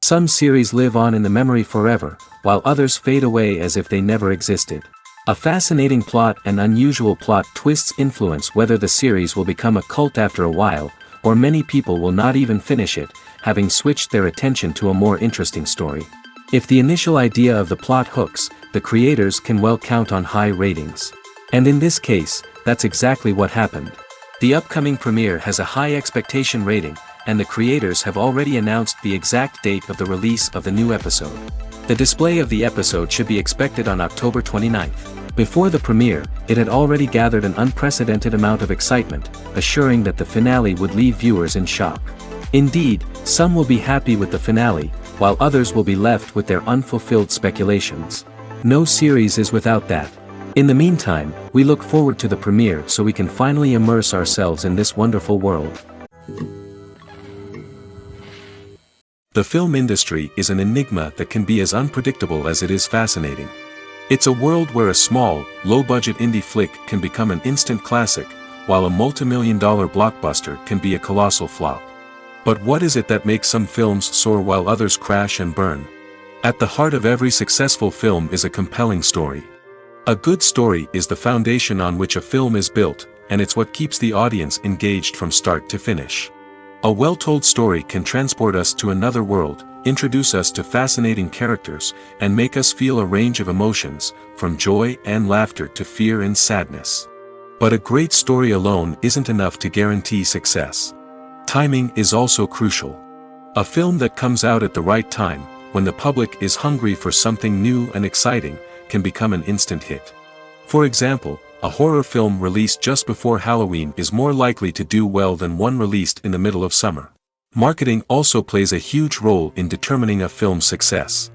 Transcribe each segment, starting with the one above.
Some series live on in the memory forever, while others fade away as if they never existed. A fascinating plot and unusual plot twists influence whether the series will become a cult after a while, or many people will not even finish it, having switched their attention to a more interesting story. If the initial idea of the plot hooks, the creators can well count on high ratings. And in this case, that's exactly what happened. The upcoming premiere has a high expectation rating, and the creators have already announced the exact date of the release of the new episode. The display of the episode should be expected on October 29th. Before the premiere, it had already gathered an unprecedented amount of excitement, assuring that the finale would leave viewers in shock. Indeed, some will be happy with the finale, while others will be left with their unfulfilled speculations. No series is without that. In the meantime, we look forward to the premiere so we can finally immerse ourselves in this wonderful world. The film industry is an enigma that can be as unpredictable as it is fascinating. It's a world where a small, low-budget indie flick can become an instant classic, while a multi-million-dollar blockbuster can be a colossal flop. But what is it that makes some films soar while others crash and burn? At the heart of every successful film is a compelling story. A good story is the foundation on which a film is built, and it's what keeps the audience engaged from start to finish. A well-told story can transport us to another world, introduce us to fascinating characters, and make us feel a range of emotions, from joy and laughter to fear and sadness. But a great story alone isn't enough to guarantee success. Timing is also crucial. A film that comes out at the right time, when the public is hungry for something new and exciting, can become an instant hit. For example, a horror film released just before Halloween is more likely to do well than one released in the middle of summer. Marketing also plays a huge role in determining a film's success.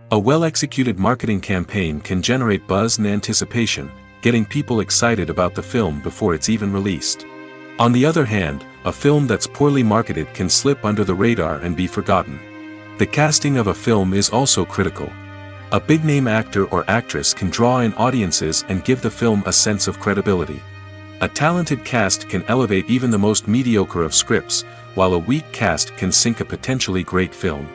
A well-executed marketing campaign can generate buzz and anticipation, getting people excited about the film before it's even released. On the other hand, a film that's poorly marketed can slip under the radar and be forgotten. The casting of a film is also critical. A big-name actor or actress can draw in audiences and give the film a sense of credibility. A talented cast can elevate even the most mediocre of scripts, while a weak cast can sink a potentially great film.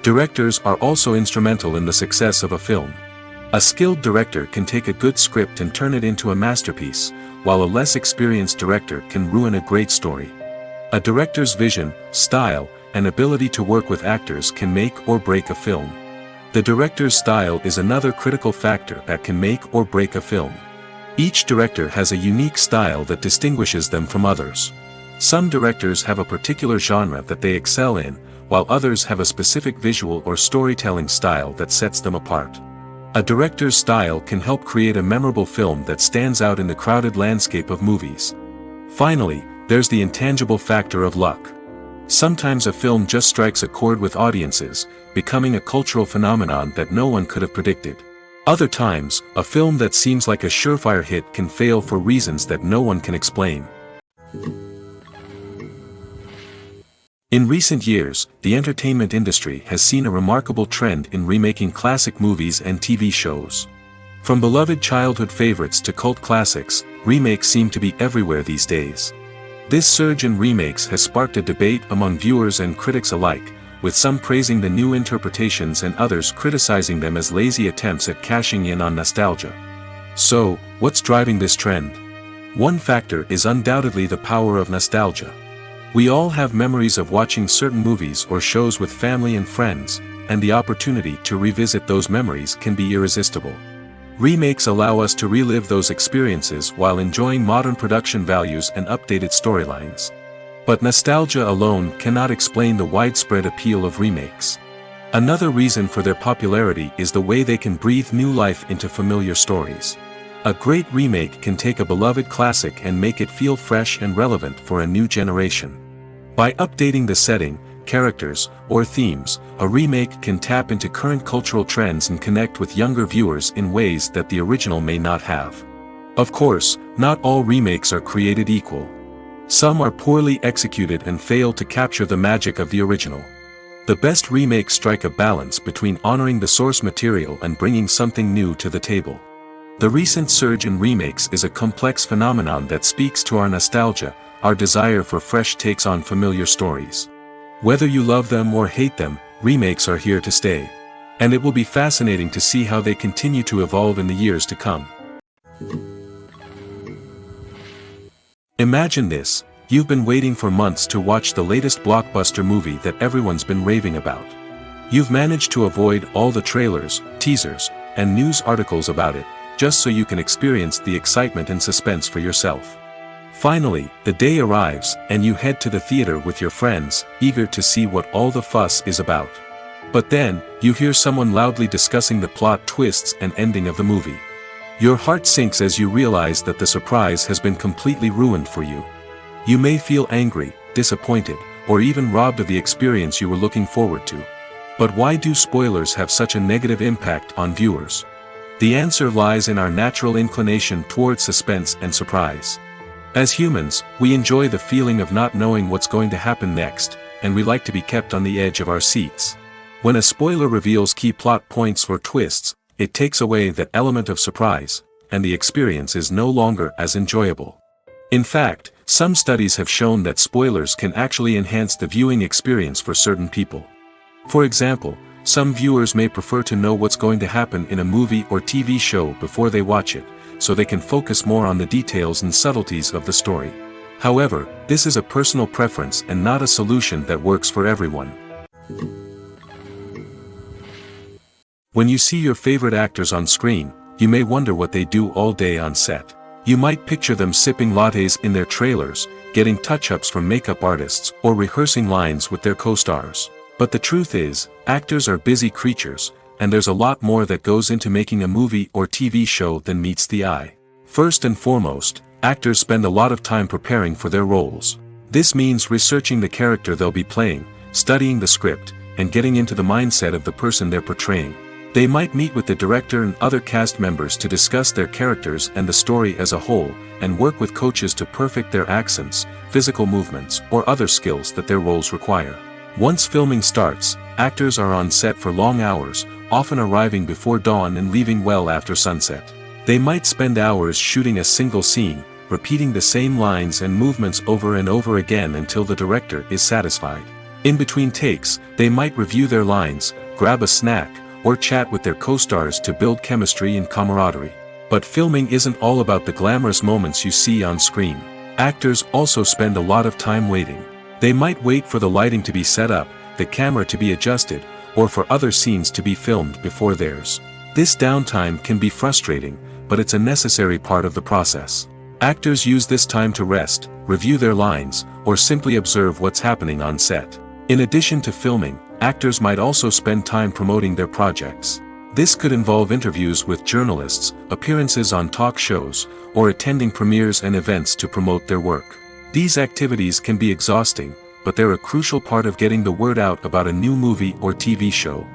Directors are also instrumental in the success of a film. A skilled director can take a good script and turn it into a masterpiece, while a less experienced director can ruin a great story. A director's vision, style, and ability to work with actors can make or break a film. The director's style is another critical factor that can make or break a film. Each director has a unique style that distinguishes them from others. Some directors have a particular genre that they excel in, while others have a specific visual or storytelling style that sets them apart. A director's style can help create a memorable film that stands out in the crowded landscape of movies. Finally, there's the intangible factor of luck. Sometimes a film just strikes a chord with audiences, becoming a cultural phenomenon that no one could have predicted. Other times, a film that seems like a surefire hit can fail for reasons that no one can explain. In recent years, the entertainment industry has seen a remarkable trend in remaking classic movies and TV shows. From beloved childhood favorites to cult classics, remakes seem to be everywhere these days. This surge in remakes has sparked a debate among viewers and critics alike, with some praising the new interpretations and others criticizing them as lazy attempts at cashing in on nostalgia. So, what's driving this trend? One factor is undoubtedly the power of nostalgia. We all have memories of watching certain movies or shows with family and friends, and the opportunity to revisit those memories can be irresistible. Remakes allow us to relive those experiences while enjoying modern production values and updated storylines. But nostalgia alone cannot explain the widespread appeal of remakes. Another reason for their popularity is the way they can breathe new life into familiar stories. A great remake can take a beloved classic and make it feel fresh and relevant for a new generation. By updating the setting, characters, or themes, a remake can tap into current cultural trends and connect with younger viewers in ways that the original may not have. Of course, not all remakes are created equal. Some are poorly executed and fail to capture the magic of the original. The best remakes strike a balance between honoring the source material and bringing something new to the table. The recent surge in remakes is a complex phenomenon that speaks to our nostalgia, our desire for fresh takes on familiar stories. Whether you love them or hate them, remakes are here to stay. And it will be fascinating to see how they continue to evolve in the years to come. Imagine this: you've been waiting for months to watch the latest blockbuster movie that everyone's been raving about. You've managed to avoid all the trailers, teasers, and news articles about it, just so you can experience the excitement and suspense for yourself. Finally, the day arrives, and you head to the theater with your friends, eager to see what all the fuss is about. But then, you hear someone loudly discussing the plot twists and ending of the movie. Your heart sinks as you realize that the surprise has been completely ruined for you. You may feel angry, disappointed, or even robbed of the experience you were looking forward to. But why do spoilers have such a negative impact on viewers? The answer lies in our natural inclination toward suspense and surprise. As humans, we enjoy the feeling of not knowing what's going to happen next, and we like to be kept on the edge of our seats. When a spoiler reveals key plot points or twists, it takes away that element of surprise, and the experience is no longer as enjoyable. In fact, some studies have shown that spoilers can actually enhance the viewing experience for certain people. For example, some viewers may prefer to know what's going to happen in a movie or TV show before they watch it, so they can focus more on the details and subtleties of the story. However, this is a personal preference and not a solution that works for everyone. When you see your favorite actors on screen, you may wonder what they do all day on set. You might picture them sipping lattes in their trailers, getting touch-ups from makeup artists, or rehearsing lines with their co-stars. But the truth is, actors are busy creatures, and there's a lot more that goes into making a movie or TV show than meets the eye. First and foremost, actors spend a lot of time preparing for their roles. This means researching the character they'll be playing, studying the script, and getting into the mindset of the person they're portraying. They might meet with the director and other cast members to discuss their characters and the story as a whole, and work with coaches to perfect their accents, physical movements, or other skills that their roles require. Once filming starts, actors are on set for long hours, often arriving before dawn and leaving well after sunset. They might spend hours shooting a single scene, repeating the same lines and movements over and over again until the director is satisfied. In between takes, they might review their lines, grab a snack, or chat with their co-stars to build chemistry and camaraderie. But filming isn't all about the glamorous moments you see on screen. Actors also spend a lot of time waiting. They might wait for the lighting to be set up, the camera to be adjusted, or for other scenes to be filmed before theirs. This downtime can be frustrating, but it's a necessary part of the process. Actors use this time to rest, review their lines, or simply observe what's happening on set. In addition to filming, actors might also spend time promoting their projects. This could involve interviews with journalists, appearances on talk shows, or attending premieres and events to promote their work. These activities can be exhausting, but they're a crucial part of getting the word out about a new movie or TV show.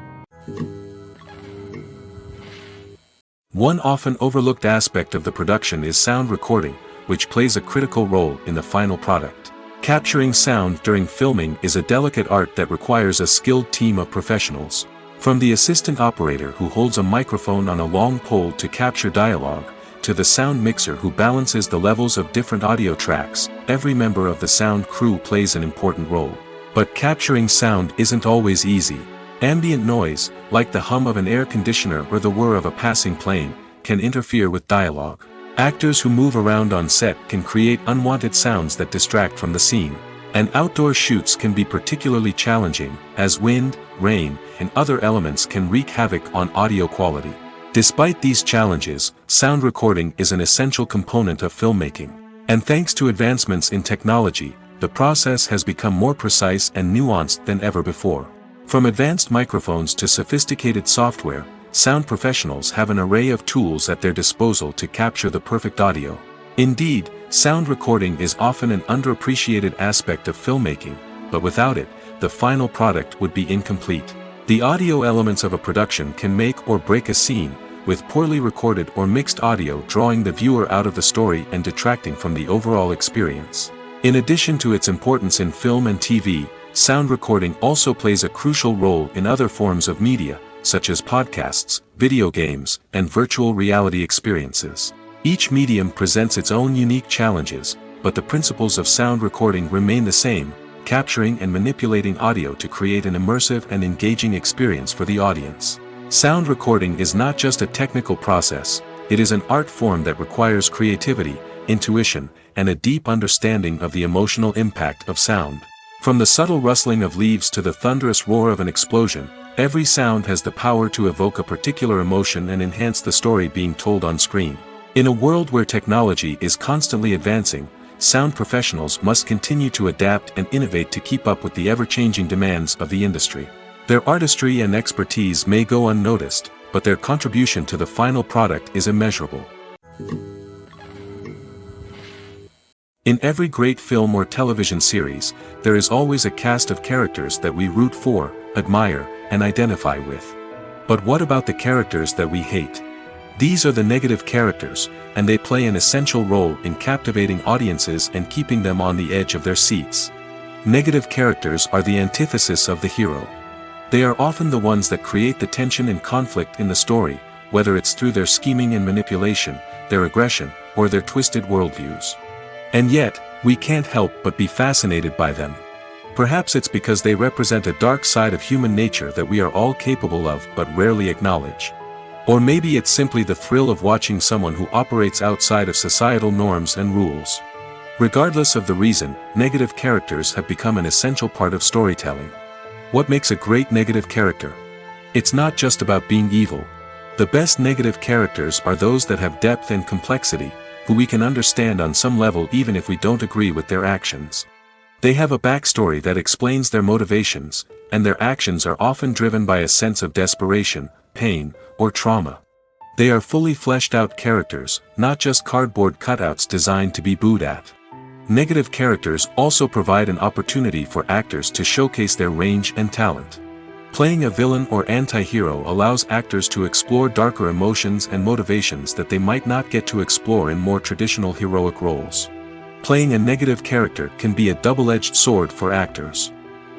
One often overlooked aspect of the production is sound recording, which plays a critical role in the final product. Capturing sound during filming is a delicate art that requires a skilled team of professionals. From the assistant operator who holds a microphone on a long pole to capture dialogue, to the sound mixer who balances the levels of different audio tracks, every member of the sound crew plays an important role. But capturing sound isn't always easy. Ambient noise, like the hum of an air conditioner or the whir of a passing plane, can interfere with dialogue. Actors who move around on set can create unwanted sounds that distract from the scene. And outdoor shoots can be particularly challenging, as wind, rain, and other elements can wreak havoc on audio quality. Despite these challenges, sound recording is an essential component of filmmaking. And thanks to advancements in technology, the process has become more precise and nuanced than ever before. From advanced microphones to sophisticated software, sound professionals have an array of tools at their disposal to capture the perfect audio. Indeed, sound recording is often an underappreciated aspect of filmmaking, but without it, the final product would be incomplete. The audio elements of a production can make or break a scene, with poorly recorded or mixed audio drawing the viewer out of the story and detracting from the overall experience. In addition to its importance in film and TV, sound recording also plays a crucial role in other forms of media, such as podcasts, video games, and virtual reality experiences. Each medium presents its own unique challenges, but the principles of sound recording remain the same, capturing and manipulating audio to create an immersive and engaging experience for the audience. Sound recording is not just a technical process, it is an art form that requires creativity, intuition, and a deep understanding of the emotional impact of sound. From the subtle rustling of leaves to the thunderous roar of an explosion, every sound has the power to evoke a particular emotion and enhance the story being told on screen. In a world where technology is constantly advancing, sound professionals must continue to adapt and innovate to keep up with the ever-changing demands of the industry. Their artistry and expertise may go unnoticed, but their contribution to the final product is immeasurable. In every great film or television series, there is always a cast of characters that we root for, admire, and identify with. But what about the characters that we hate? These are the negative characters, and they play an essential role in captivating audiences and keeping them on the edge of their seats. Negative characters are the antithesis of the hero. They are often the ones that create the tension and conflict in the story, whether it's through their scheming and manipulation, their aggression, or their twisted worldviews. And yet, we can't help but be fascinated by them. Perhaps it's because they represent a dark side of human nature that we are all capable of but rarely acknowledge. Or maybe it's simply the thrill of watching someone who operates outside of societal norms and rules. Regardless of the reason, negative characters have become an essential part of storytelling. What makes a great negative character? It's not just about being evil. The best negative characters are those that have depth and complexity, who we can understand on some level even if we don't agree with their actions. They have a backstory that explains their motivations, and their actions are often driven by a sense of desperation, pain, or trauma. They are fully fleshed out characters, not just cardboard cutouts designed to be booed at. Negative characters also provide an opportunity for actors to showcase their range and talent. Playing a villain or anti-hero allows actors to explore darker emotions and motivations that they might not get to explore in more traditional heroic roles. Playing a negative character can be a double-edged sword for actors.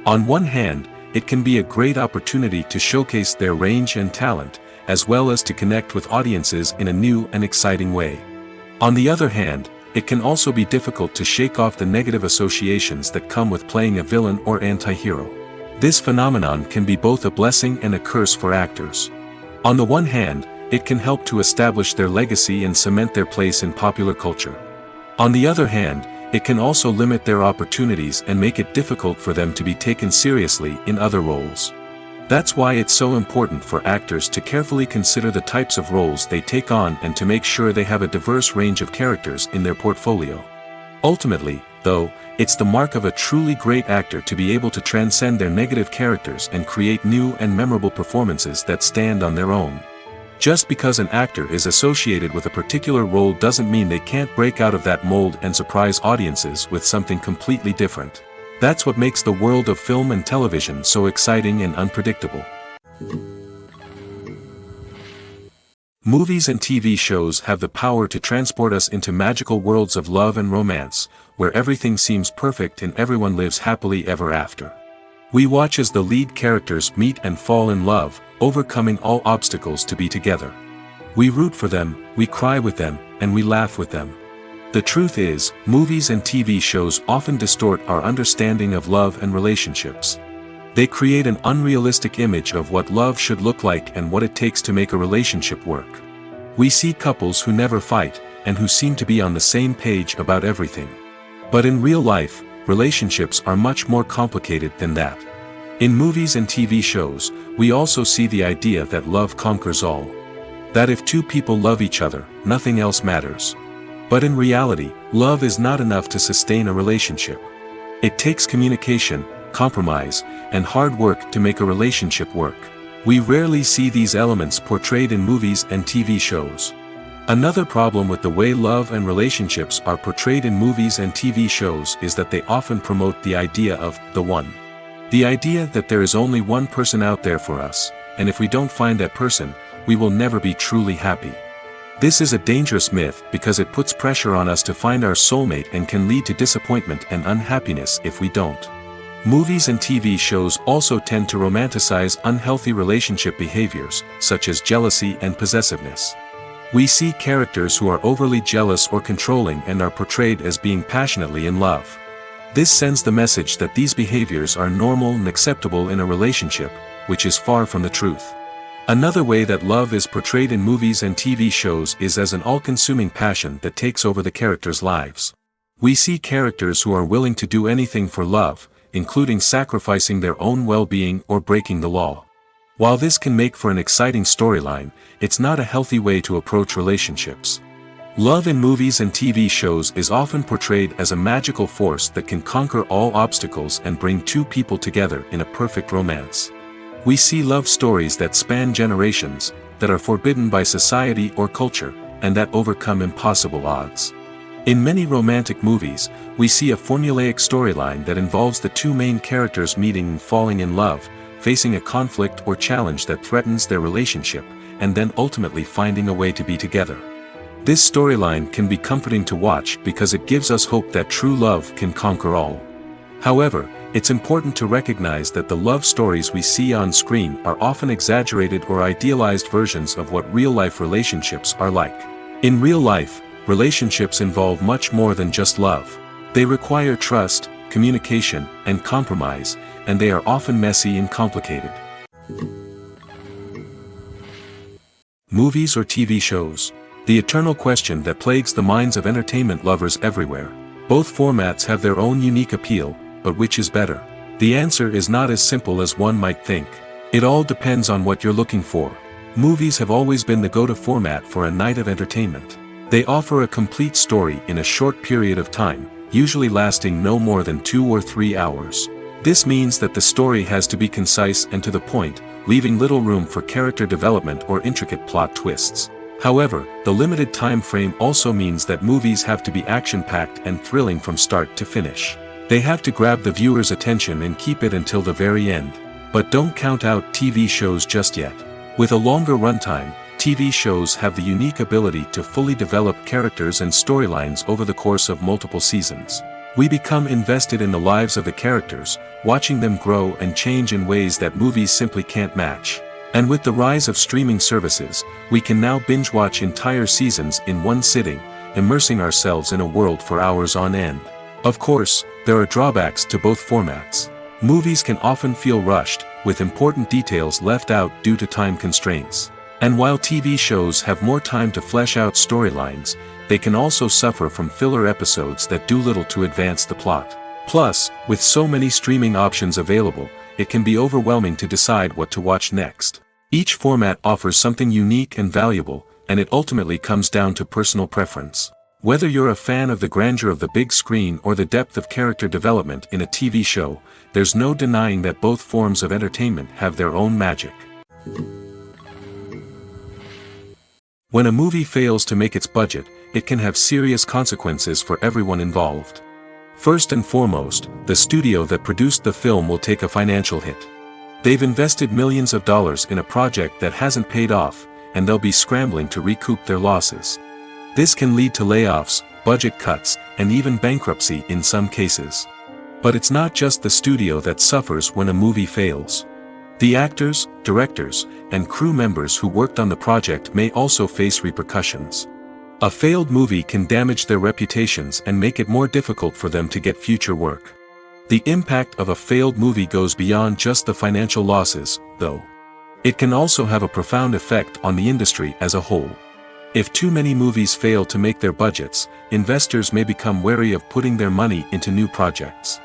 On one hand, it can be a great opportunity to showcase their range and talent, as well as to connect with audiences in a new and exciting way. On the other hand, it can also be difficult to shake off the negative associations that come with playing a villain or anti-hero. This phenomenon can be both a blessing and a curse for actors. On the one hand, it can help to establish their legacy and cement their place in popular culture. On the other hand, it can also limit their opportunities and make it difficult for them to be taken seriously in other roles. That's why it's so important for actors to carefully consider the types of roles they take on and to make sure they have a diverse range of characters in their portfolio. Ultimately, though, it's the mark of a truly great actor to be able to transcend their negative characters and create new and memorable performances that stand on their own. Just because an actor is associated with a particular role doesn't mean they can't break out of that mold and surprise audiences with something completely different. That's what makes the world of film and television so exciting and unpredictable. Movies and TV shows have the power to transport us into magical worlds of love and romance, where everything seems perfect and everyone lives happily ever after. We watch as the lead characters meet and fall in love, overcoming all obstacles to be together. We root for them, we cry with them, and we laugh with them. The truth is, movies and TV shows often distort our understanding of love and relationships. They create an unrealistic image of what love should look like and what it takes to make a relationship work. We see couples who never fight, and who seem to be on the same page about everything. But in real life, relationships are much more complicated than that. In movies and TV shows, we also see the idea that love conquers all. That if two people love each other, nothing else matters. But in reality, love is not enough to sustain a relationship. It takes communication, compromise, and hard work to make a relationship work. We rarely see these elements portrayed in movies and TV shows. Another problem with the way love and relationships are portrayed in movies and TV shows is that they often promote the idea of the one. The idea that there is only one person out there for us, and if we don't find that person, we will never be truly happy. This is a dangerous myth because it puts pressure on us to find our soulmate and can lead to disappointment and unhappiness if we don't. Movies and TV shows also tend to romanticize unhealthy relationship behaviors, such as jealousy and possessiveness. We see characters who are overly jealous or controlling and are portrayed as being passionately in love. This sends the message that these behaviors are normal and acceptable in a relationship, which is far from the truth. Another way that love is portrayed in movies and TV shows is as an all-consuming passion that takes over the characters' lives. We see characters who are willing to do anything for love, including sacrificing their own well-being or breaking the law. While this can make for an exciting storyline, it's not a healthy way to approach relationships. Love in movies and TV shows is often portrayed as a magical force that can conquer all obstacles and bring two people together in a perfect romance. We see love stories that span generations, that are forbidden by society or culture, and that overcome impossible odds. In many romantic movies, we see a formulaic storyline that involves the two main characters meeting and falling in love, facing a conflict or challenge that threatens their relationship, and then ultimately finding a way to be together. This storyline can be comforting to watch because it gives us hope that true love can conquer all. However, it's important to recognize that the love stories we see on screen are often exaggerated or idealized versions of what real-life relationships are like. In real life, relationships involve much more than just love. They require trust, communication, and compromise, and they are often messy and complicated. Movies or TV shows? The eternal question that plagues the minds of entertainment lovers everywhere. Both formats have their own unique appeal, but which is better? The answer is not as simple as one might think. It all depends on what you're looking for. Movies have always been the go-to format for a night of entertainment. They offer a complete story in a short period of time, usually lasting no more than 2 or 3 hours. This means that the story has to be concise and to the point, leaving little room for character development or intricate plot twists. However, the limited time frame also means that movies have to be action-packed and thrilling from start to finish. They have to grab the viewer's attention and keep it until the very end. But don't count out TV shows just yet. With a longer runtime, TV shows have the unique ability to fully develop characters and storylines over the course of multiple seasons. We become invested in the lives of the characters, watching them grow and change in ways that movies simply can't match. And with the rise of streaming services, we can now binge-watch entire seasons in one sitting, immersing ourselves in a world for hours on end. Of course, there are drawbacks to both formats. Movies can often feel rushed, with important details left out due to time constraints. And while TV shows have more time to flesh out storylines, they can also suffer from filler episodes that do little to advance the plot. Plus, with so many streaming options available, it can be overwhelming to decide what to watch next. Each format offers something unique and valuable, and it ultimately comes down to personal preference. Whether you're a fan of the grandeur of the big screen or the depth of character development in a TV show, there's no denying that both forms of entertainment have their own magic. When a movie fails to make its budget, it can have serious consequences for everyone involved. First and foremost, the studio that produced the film will take a financial hit. They've invested millions of dollars in a project that hasn't paid off, and they'll be scrambling to recoup their losses. This can lead to layoffs, budget cuts, and even bankruptcy in some cases. But it's not just the studio that suffers when a movie fails. The actors, directors, and crew members who worked on the project may also face repercussions. A failed movie can damage their reputations and make it more difficult for them to get future work. The impact of a failed movie goes beyond just the financial losses, though. It can also have a profound effect on the industry as a whole. If too many movies fail to make their budgets, investors may become wary of putting their money into new projects.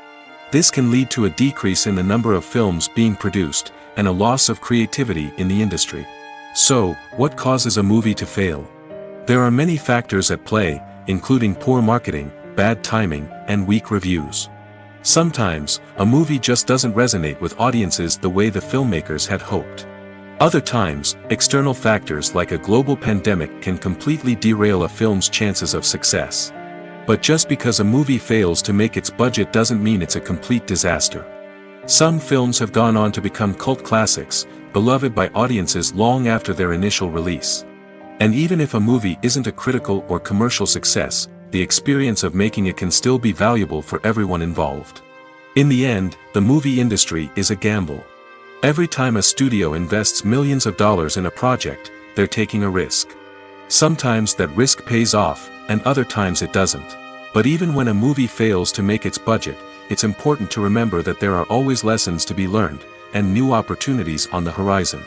This can lead to a decrease in the number of films being produced, and a loss of creativity in the industry. So, what causes a movie to fail? There are many factors at play, including poor marketing, bad timing, and weak reviews. Sometimes, a movie just doesn't resonate with audiences the way the filmmakers had hoped. Other times, external factors like a global pandemic can completely derail a film's chances of success. But just because a movie fails to make its budget doesn't mean it's a complete disaster. Some films have gone on to become cult classics, beloved by audiences long after their initial release. And even if a movie isn't a critical or commercial success, the experience of making it can still be valuable for everyone involved. In the end, the movie industry is a gamble. Every time a studio invests millions of dollars in a project, they're taking a risk. Sometimes that risk pays off, and other times it doesn't. But even when a movie fails to make its budget, it's important to remember that there are always lessons to be learned, and new opportunities on the horizon.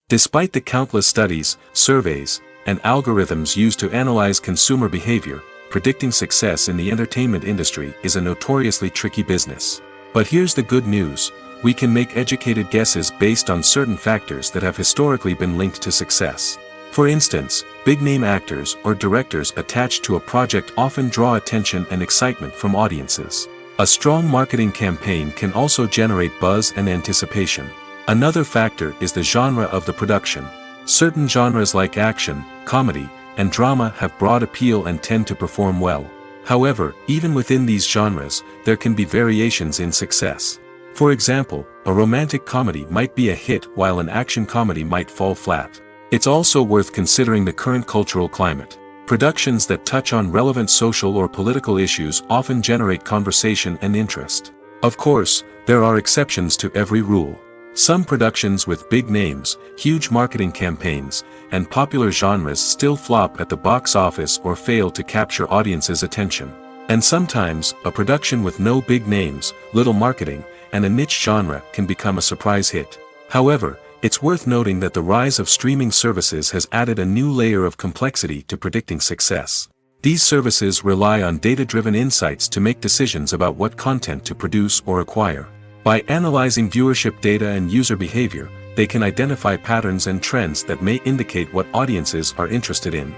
Despite the countless studies, surveys, and algorithms used to analyze consumer behavior, predicting success in the entertainment industry is a notoriously tricky business. But here's the good news: we can make educated guesses based on certain factors that have historically been linked to success. For instance, big-name actors or directors attached to a project often draw attention and excitement from audiences. A strong marketing campaign can also generate buzz and anticipation. Another factor is the genre of the production. Certain genres like action, comedy, and drama have broad appeal and tend to perform well. However, even within these genres, there can be variations in success. For example, a romantic comedy might be a hit while an action comedy might fall flat. It's also worth considering the current cultural climate. Productions that touch on relevant social or political issues often generate conversation and interest. Of course, there are exceptions to every rule. Some productions with big names, huge marketing campaigns, and popular genres still flop at the box office or fail to capture audiences' attention. And sometimes, a production with no big names, little marketing, and a niche genre can become a surprise hit. However, it's worth noting that the rise of streaming services has added a new layer of complexity to predicting success. These services rely on data-driven insights to make decisions about what content to produce or acquire. By analyzing viewership data and user behavior, they can identify patterns and trends that may indicate what audiences are interested in.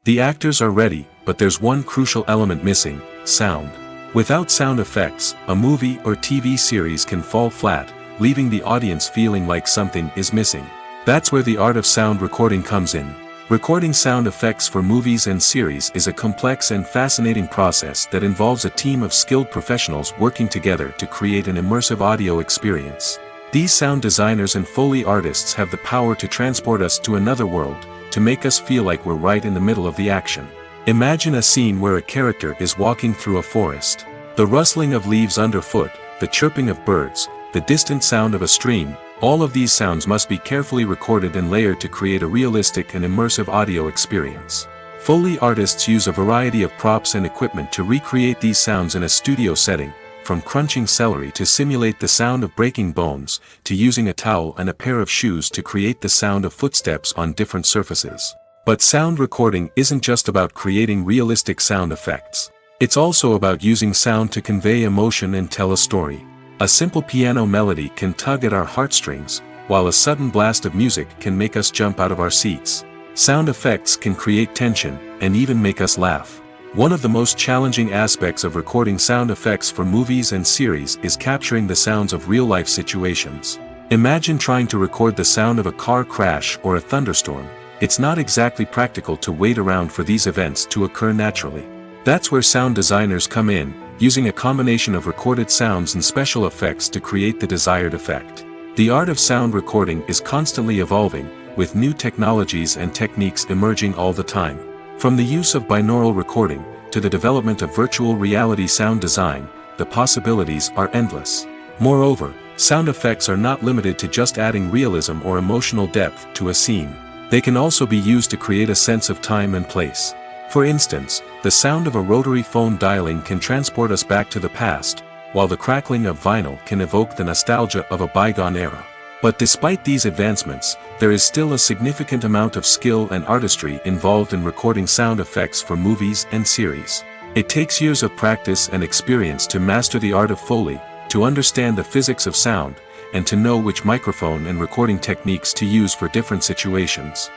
The actors are ready, but there's one crucial element missing: sound. Without sound effects, a movie or TV series can fall flat, leaving the audience feeling like something is missing. That's where the art of sound recording comes in. Recording sound effects for movies and series is a complex and fascinating process that involves a team of skilled professionals working together to create an immersive audio experience. These sound designers and Foley artists have the power to transport us to another world, to make us feel like we're right in the middle of the action. Imagine a scene where a character is walking through a forest. The rustling of leaves underfoot, the chirping of birds, the distant sound of a stream, all of these sounds must be carefully recorded and layered to create a realistic and immersive audio experience. Foley artists use a variety of props and equipment to recreate these sounds in a studio setting, from crunching celery to simulate the sound of breaking bones, to using a towel and a pair of shoes to create the sound of footsteps on different surfaces. But sound recording isn't just about creating realistic sound effects. It's also about using sound to convey emotion and tell a story. A simple piano melody can tug at our heartstrings, while a sudden blast of music can make us jump out of our seats. Sound effects can create tension, and even make us laugh. One of the most challenging aspects of recording sound effects for movies and series is capturing the sounds of real-life situations. Imagine trying to record the sound of a car crash or a thunderstorm. It's not exactly practical to wait around for these events to occur naturally. That's where sound designers come in, using a combination of recorded sounds and special effects to create the desired effect. The art of sound recording is constantly evolving, with new technologies and techniques emerging all the time. From the use of binaural recording, to the development of virtual reality sound design, the possibilities are endless. Moreover, sound effects are not limited to just adding realism or emotional depth to a scene. They can also be used to create a sense of time and place. For instance, the sound of a rotary phone dialing can transport us back to the past, while the crackling of vinyl can evoke the nostalgia of a bygone era. But despite these advancements, there is still a significant amount of skill and artistry involved in recording sound effects for movies and series. It takes years of practice and experience to master the art of Foley, to understand the physics of sound, and to know which microphone and recording techniques to use for different situations.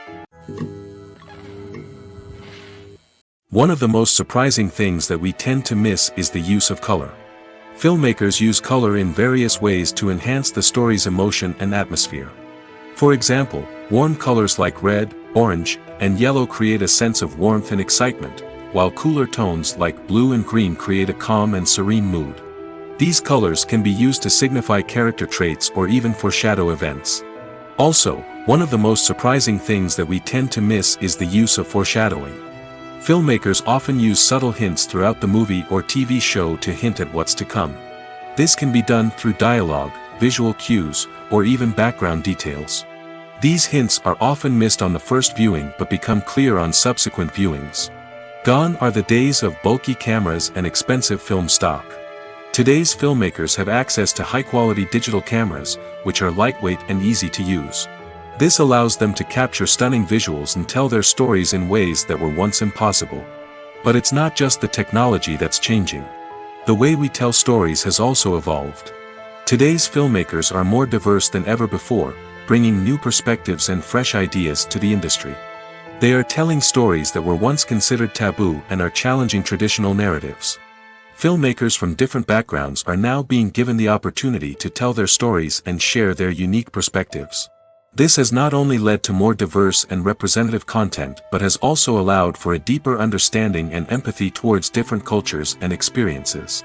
One of the most surprising things that we tend to miss is the use of color. Filmmakers use color in various ways to enhance the story's emotion and atmosphere. For example, warm colors like red, orange, and yellow create a sense of warmth and excitement, while cooler tones like blue and green create a calm and serene mood. These colors can be used to signify character traits or even foreshadow events. Also, one of the most surprising things that we tend to miss is the use of foreshadowing. Filmmakers often use subtle hints throughout the movie or TV show to hint at what's to come. This can be done through dialogue, visual cues, or even background details. These hints are often missed on the first viewing but become clear on subsequent viewings. Gone are the days of bulky cameras and expensive film stock. Today's filmmakers have access to high-quality digital cameras, which are lightweight and easy to use. This allows them to capture stunning visuals and tell their stories in ways that were once impossible. But it's not just the technology that's changing. The way we tell stories has also evolved. Today's filmmakers are more diverse than ever before, bringing new perspectives and fresh ideas to the industry. They are telling stories that were once considered taboo and are challenging traditional narratives. Filmmakers from different backgrounds are now being given the opportunity to tell their stories and share their unique perspectives. This has not only led to more diverse and representative content but has also allowed for a deeper understanding and empathy towards different cultures and experiences.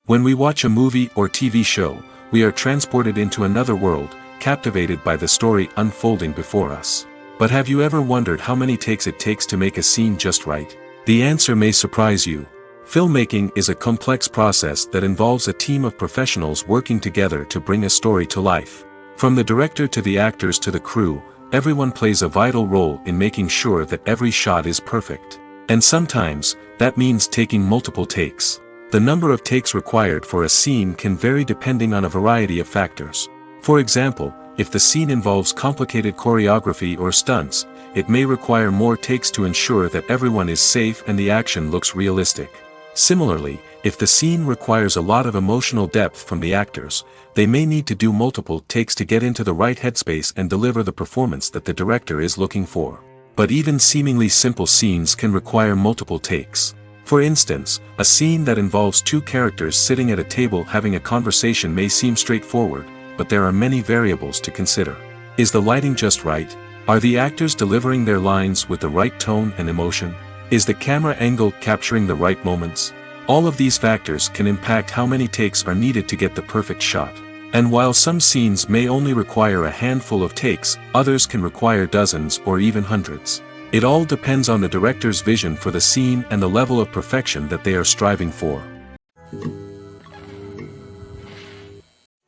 When we watch a movie or TV show, we are transported into another world, captivated by the story unfolding before us. But have you ever wondered how many takes it takes to make a scene just right? The answer may surprise you. Filmmaking is a complex process that involves a team of professionals working together to bring a story to life. From the director to the actors to the crew, everyone plays a vital role in making sure that every shot is perfect. And sometimes, that means taking multiple takes. The number of takes required for a scene can vary depending on a variety of factors. For example, if the scene involves complicated choreography or stunts, it may require more takes to ensure that everyone is safe and the action looks realistic. Similarly, if the scene requires a lot of emotional depth from the actors, they may need to do multiple takes to get into the right headspace and deliver the performance that the director is looking for. But even seemingly simple scenes can require multiple takes. For instance, a scene that involves two characters sitting at a table having a conversation may seem straightforward, but there are many variables to consider. Is the lighting just right? Are the actors delivering their lines with the right tone and emotion? Is the camera angle capturing the right moments? All of these factors can impact how many takes are needed to get the perfect shot. And while some scenes may only require a handful of takes, others can require dozens or even hundreds. It all depends on the director's vision for the scene and the level of perfection that they are striving for.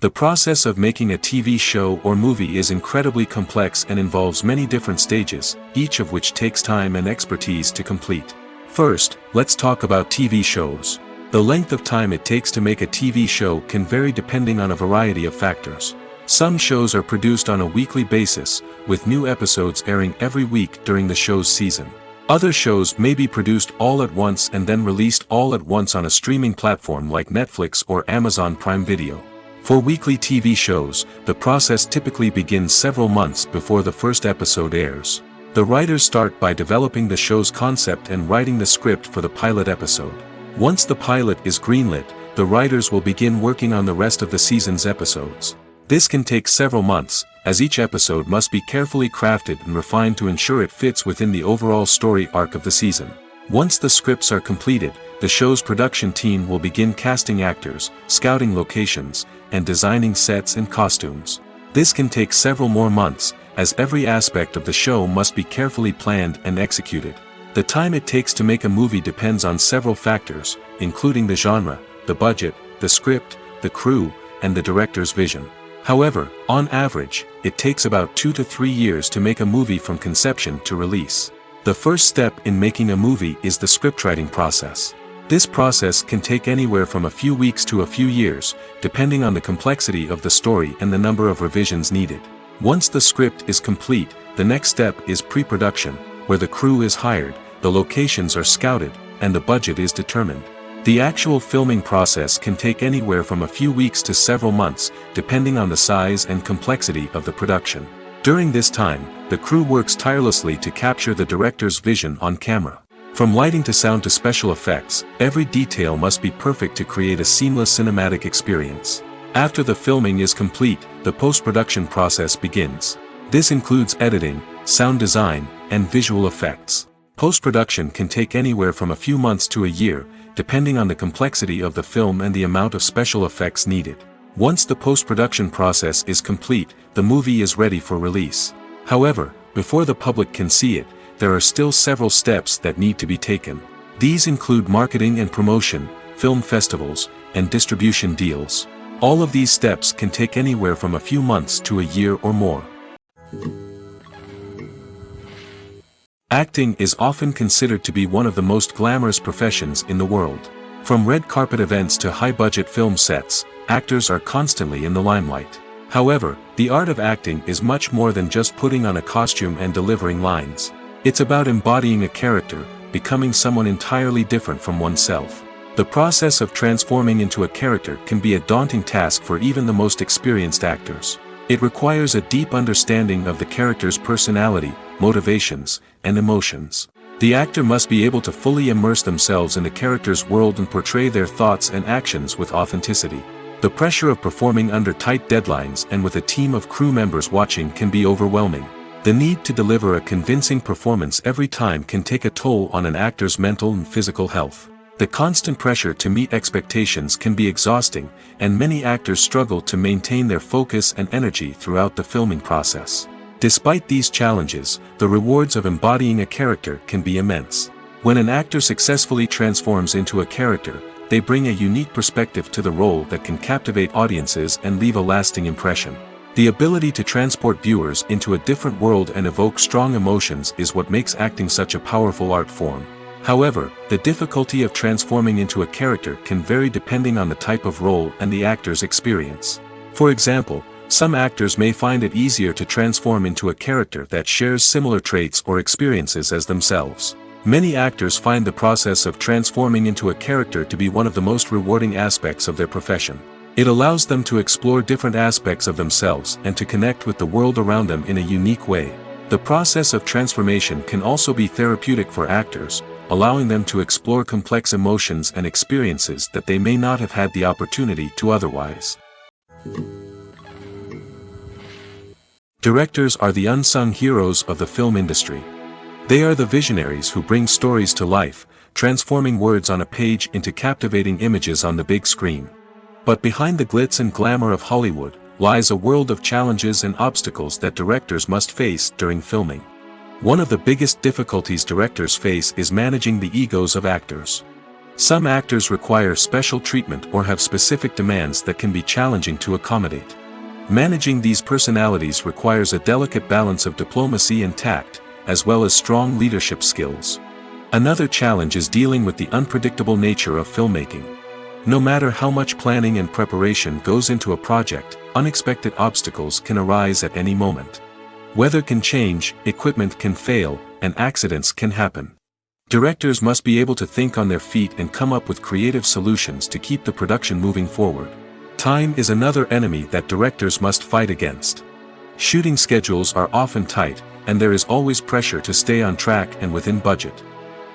The process of making a TV show or movie is incredibly complex and involves many different stages, each of which takes time and expertise to complete. First, let's talk about TV shows. The length of time it takes to make a TV show can vary depending on a variety of factors. Some shows are produced on a weekly basis, with new episodes airing every week during the show's season. Other shows may be produced all at once and then released all at once on a streaming platform like Netflix or Amazon Prime Video. For weekly TV shows, the process typically begins several months before the first episode airs. The writers start by developing the show's concept and writing the script for the pilot episode. Once the pilot is greenlit, the writers will begin working on the rest of the season's episodes. This can take several months, as each episode must be carefully crafted and refined to ensure it fits within the overall story arc of the season. Once the scripts are completed, the show's production team will begin casting actors, scouting locations, and designing sets and costumes. This can take several more months, as every aspect of the show must be carefully planned and executed. The time it takes to make a movie depends on several factors, including the genre, the budget, the script, the crew, and the director's vision. However, on average, it takes about 2 to 3 years to make a movie from conception to release. The first step in making a movie is the scriptwriting process. This process can take anywhere from a few weeks to a few years, depending on the complexity of the story and the number of revisions needed. Once the script is complete, the next step is pre-production, where the crew is hired, the locations are scouted, and the budget is determined. The actual filming process can take anywhere from a few weeks to several months, depending on the size and complexity of the production. During this time, the crew works tirelessly to capture the director's vision on camera. From lighting to sound to special effects, every detail must be perfect to create a seamless cinematic experience. After the filming is complete, the post-production process begins. This includes editing, sound design, and visual effects. Post-production can take anywhere from a few months to a year, depending on the complexity of the film and the amount of special effects needed. Once the post-production process is complete, the movie is ready for release. However, before the public can see it, there are still several steps that need to be taken. These include marketing and promotion, film festivals, and distribution deals. All of these steps can take anywhere from a few months to a year or more. Acting is often considered to be one of the most glamorous professions in the world. From red carpet events to high-budget film sets, actors are constantly in the limelight. However, the art of acting is much more than just putting on a costume and delivering lines. It's about embodying a character, becoming someone entirely different from oneself. The process of transforming into a character can be a daunting task for even the most experienced actors. It requires a deep understanding of the character's personality, motivations, and emotions. The actor must be able to fully immerse themselves in the character's world and portray their thoughts and actions with authenticity. The pressure of performing under tight deadlines and with a team of crew members watching can be overwhelming. The need to deliver a convincing performance every time can take a toll on an actor's mental and physical health. The constant pressure to meet expectations can be exhausting, and many actors struggle to maintain their focus and energy throughout the filming process. Despite these challenges, the rewards of embodying a character can be immense. When an actor successfully transforms into a character, they bring a unique perspective to the role that can captivate audiences and leave a lasting impression. The ability to transport viewers into a different world and evoke strong emotions is what makes acting such a powerful art form. However, the difficulty of transforming into a character can vary depending on the type of role and the actor's experience. For example, some actors may find it easier to transform into a character that shares similar traits or experiences as themselves. Many actors find the process of transforming into a character to be one of the most rewarding aspects of their profession. It allows them to explore different aspects of themselves and to connect with the world around them in a unique way. The process of transformation can also be therapeutic for actors, allowing them to explore complex emotions and experiences that they may not have had the opportunity to otherwise. Directors are the unsung heroes of the film industry. They are the visionaries who bring stories to life, transforming words on a page into captivating images on the big screen. But behind the glitz and glamour of Hollywood, lies a world of challenges and obstacles that directors must face during filming. One of the biggest difficulties directors face is managing the egos of actors. Some actors require special treatment or have specific demands that can be challenging to accommodate. Managing these personalities requires a delicate balance of diplomacy and tact, as well as strong leadership skills. Another challenge is dealing with the unpredictable nature of filmmaking. No matter how much planning and preparation goes into a project, unexpected obstacles can arise at any moment. Weather can change, equipment can fail, and accidents can happen. Directors must be able to think on their feet and come up with creative solutions to keep the production moving forward. Time is another enemy that directors must fight against. Shooting schedules are often tight, and there is always pressure to stay on track and within budget.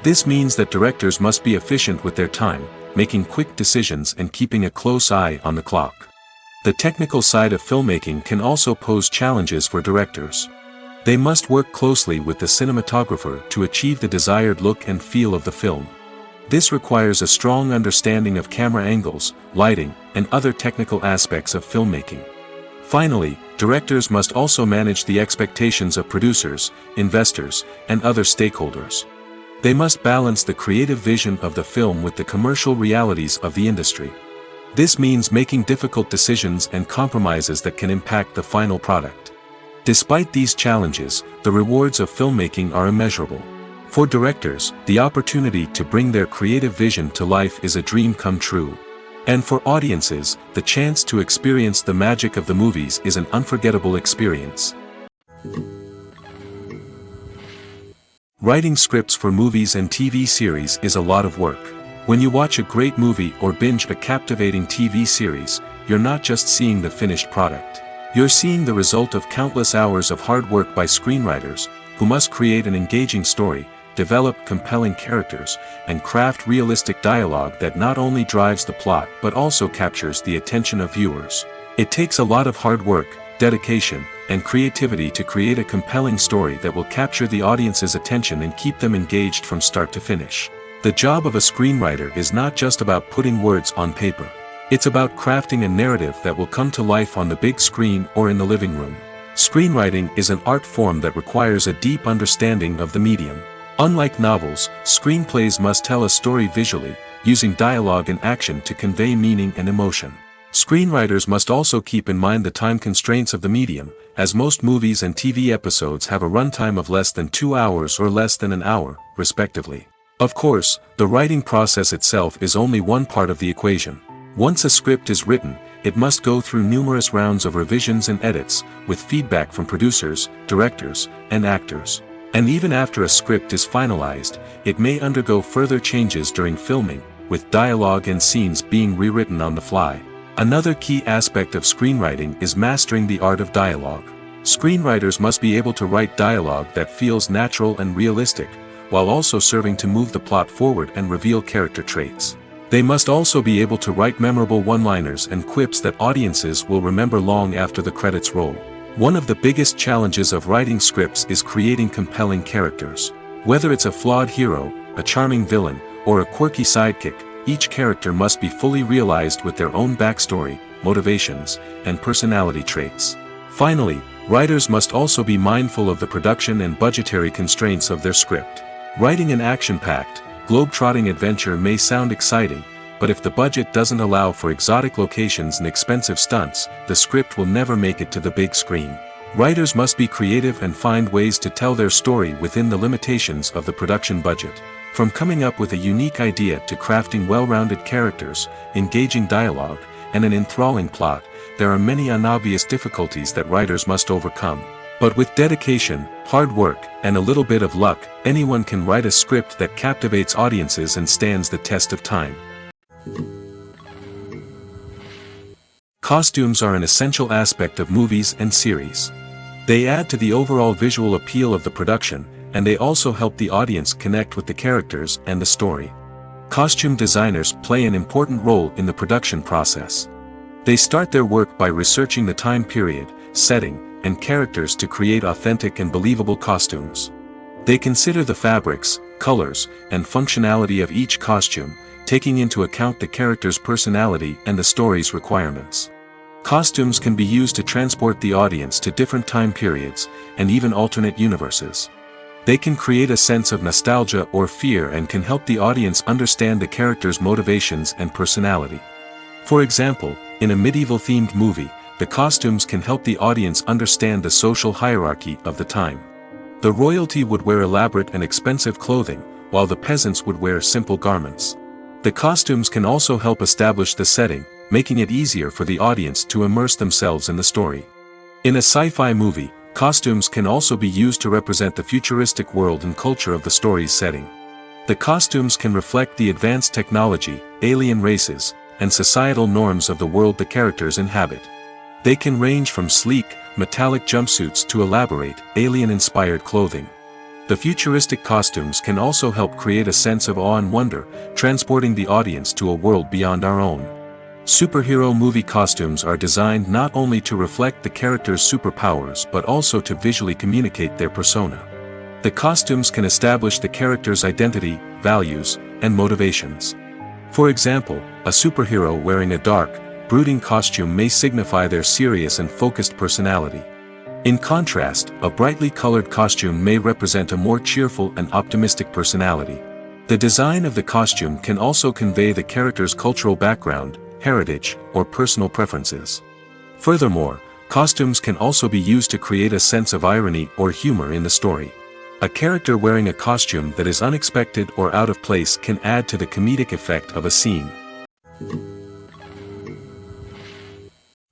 This means that directors must be efficient with their time, making quick decisions and keeping a close eye on the clock. The technical side of filmmaking can also pose challenges for directors. They must work closely with the cinematographer to achieve the desired look and feel of the film. This requires a strong understanding of camera angles, lighting, and other technical aspects of filmmaking. Finally, directors must also manage the expectations of producers, investors, and other stakeholders. They must balance the creative vision of the film with the commercial realities of the industry. This means making difficult decisions and compromises that can impact the final product. Despite these challenges, the rewards of filmmaking are immeasurable. For directors, the opportunity to bring their creative vision to life is a dream come true. And for audiences, the chance to experience the magic of the movies is an unforgettable experience. Writing scripts for movies and TV series is a lot of work. When you watch a great movie or binge a captivating TV series, you're not just seeing the finished product. You're seeing the result of countless hours of hard work by screenwriters, who must create an engaging story, develop compelling characters, and craft realistic dialogue that not only drives the plot but also captures the attention of viewers. It takes a lot of hard work, dedication, and creativity to create a compelling story that will capture the audience's attention and keep them engaged from start to finish. The job of a screenwriter is not just about putting words on paper. It's about crafting a narrative that will come to life on the big screen or in the living room. Screenwriting is an art form that requires a deep understanding of the medium. Unlike novels, screenplays must tell a story visually, using dialogue and action to convey meaning and emotion. Screenwriters must also keep in mind the time constraints of the medium, as most movies and TV episodes have a runtime of less than 2 hours or less than an hour, respectively. Of course, the writing process itself is only one part of the equation. Once a script is written, it must go through numerous rounds of revisions and edits, with feedback from producers, directors, and actors. And even after a script is finalized, it may undergo further changes during filming, with dialogue and scenes being rewritten on the fly. Another key aspect of screenwriting is mastering the art of dialogue. Screenwriters must be able to write dialogue that feels natural and realistic, while also serving to move the plot forward and reveal character traits. They must also be able to write memorable one-liners and quips that audiences will remember long after the credits roll. One of the biggest challenges of writing scripts is creating compelling characters. Whether it's a flawed hero, a charming villain, or a quirky sidekick, each character must be fully realized with their own backstory, motivations, and personality traits. Finally, writers must also be mindful of the production and budgetary constraints of their script. Writing an action-packed, globe-trotting adventure may sound exciting, but if the budget doesn't allow for exotic locations and expensive stunts, the script will never make it to the big screen. Writers must be creative and find ways to tell their story within the limitations of the production budget. From coming up with a unique idea to crafting well-rounded characters, engaging dialogue, and an enthralling plot, there are many unobvious difficulties that writers must overcome. But with dedication, hard work, and a little bit of luck, anyone can write a script that captivates audiences and stands the test of time. Costumes are an essential aspect of movies and series. They add to the overall visual appeal of the production, and they also help the audience connect with the characters and the story. Costume designers play an important role in the production process. They start their work by researching the time period, setting, and characters to create authentic and believable costumes. They consider the fabrics, colors, and functionality of each costume, taking into account the character's personality and the story's requirements. Costumes can be used to transport the audience to different time periods, and even alternate universes. They can create a sense of nostalgia or fear and can help the audience understand the character's motivations and personality. For example, in a medieval-themed movie, the costumes can help the audience understand the social hierarchy of the time. The royalty would wear elaborate and expensive clothing, while the peasants would wear simple garments. The costumes can also help establish the setting, making it easier for the audience to immerse themselves in the story. In a sci-fi movie, costumes can also be used to represent the futuristic world and culture of the story's setting. The costumes can reflect the advanced technology, alien races, and societal norms of the world the characters inhabit. They can range from sleek, metallic jumpsuits to elaborate, alien-inspired clothing. The futuristic costumes can also help create a sense of awe and wonder, transporting the audience to a world beyond our own. Superhero movie costumes are designed not only to reflect the character's superpowers but also to visually communicate their persona. The costumes can establish the character's identity, values, and motivations. For example, a superhero wearing a dark, brooding costume may signify their serious and focused personality. In contrast, a brightly colored costume may represent a more cheerful and optimistic personality. The design of the costume can also convey the character's cultural background, heritage, or personal preferences. Furthermore, costumes can also be used to create a sense of irony or humor in the story. A character wearing a costume that is unexpected or out of place can add to the comedic effect of a scene.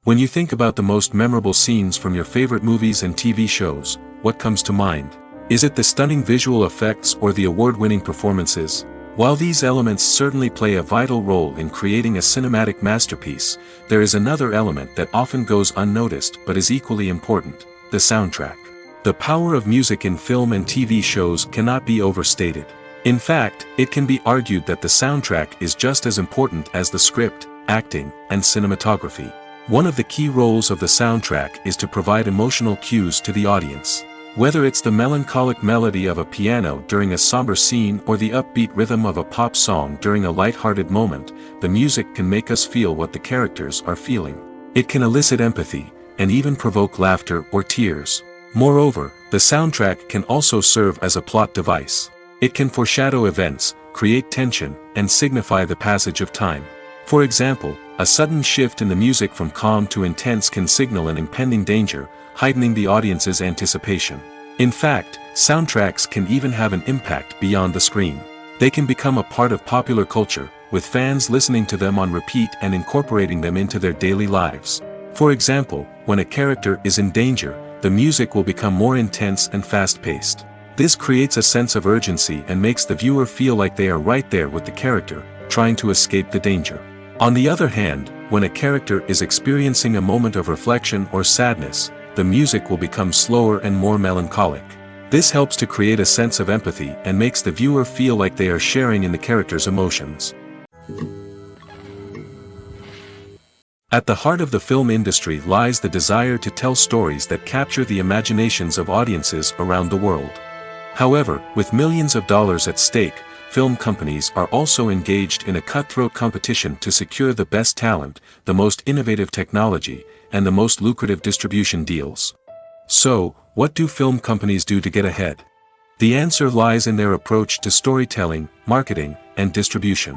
When you think about the most memorable scenes from your favorite movies and TV shows, what comes to mind? Is it the stunning visual effects or the award-winning performances? While these elements certainly play a vital role in creating a cinematic masterpiece, there is another element that often goes unnoticed but is equally important: the soundtrack. The power of music in film and TV shows cannot be overstated. In fact, it can be argued that the soundtrack is just as important as the script, acting, and cinematography. One of the key roles of the soundtrack is to provide emotional cues to the audience. Whether it's the melancholic melody of a piano during a somber scene or the upbeat rhythm of a pop song during a light-hearted moment, the music can make us feel what the characters are feeling. It can elicit empathy, and even provoke laughter or tears. Moreover, the soundtrack can also serve as a plot device. It can foreshadow events, create tension, and signify the passage of time. For example, a sudden shift in the music from calm to intense can signal an impending danger, heightening the audience's anticipation. In fact, soundtracks can even have an impact beyond the screen. They can become a part of popular culture, with fans listening to them on repeat and incorporating them into their daily lives. For example, when a character is in danger, the music will become more intense and fast-paced. This creates a sense of urgency and makes the viewer feel like they are right there with the character, trying to escape the danger. On the other hand, when a character is experiencing a moment of reflection or sadness, the music will become slower and more melancholic. This helps to create a sense of empathy and makes the viewer feel like they are sharing in the character's emotions. At the heart of the film industry lies the desire to tell stories that capture the imaginations of audiences around the world. However, with millions of dollars at stake, film companies are also engaged in a cutthroat competition to secure the best talent, the most innovative technology, and the most lucrative distribution deals. So, what do film companies do to get ahead? The answer lies in their approach to storytelling, marketing, and distribution.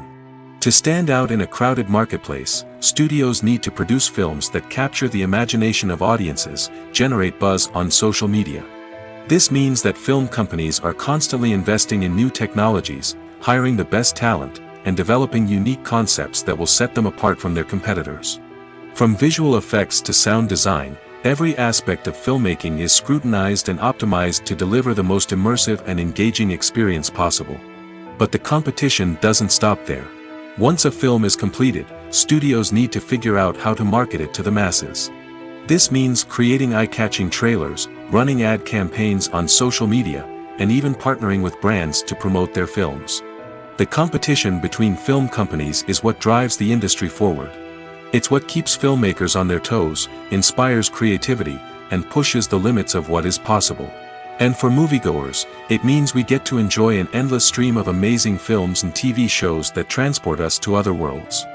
To stand out in a crowded marketplace, studios need to produce films that capture the imagination of audiences, generate buzz on social media. This means that film companies are constantly investing in new technologies, hiring the best talent, and developing unique concepts that will set them apart from their competitors. From visual effects to sound design, every aspect of filmmaking is scrutinized and optimized to deliver the most immersive and engaging experience possible. But the competition doesn't stop there. Once a film is completed, studios need to figure out how to market it to the masses. This means creating eye-catching trailers, running ad campaigns on social media, and even partnering with brands to promote their films. The competition between film companies is what drives the industry forward. It's what keeps filmmakers on their toes, inspires creativity, and pushes the limits of what is possible. And for moviegoers, it means we get to enjoy an endless stream of amazing films and TV shows that transport us to other worlds.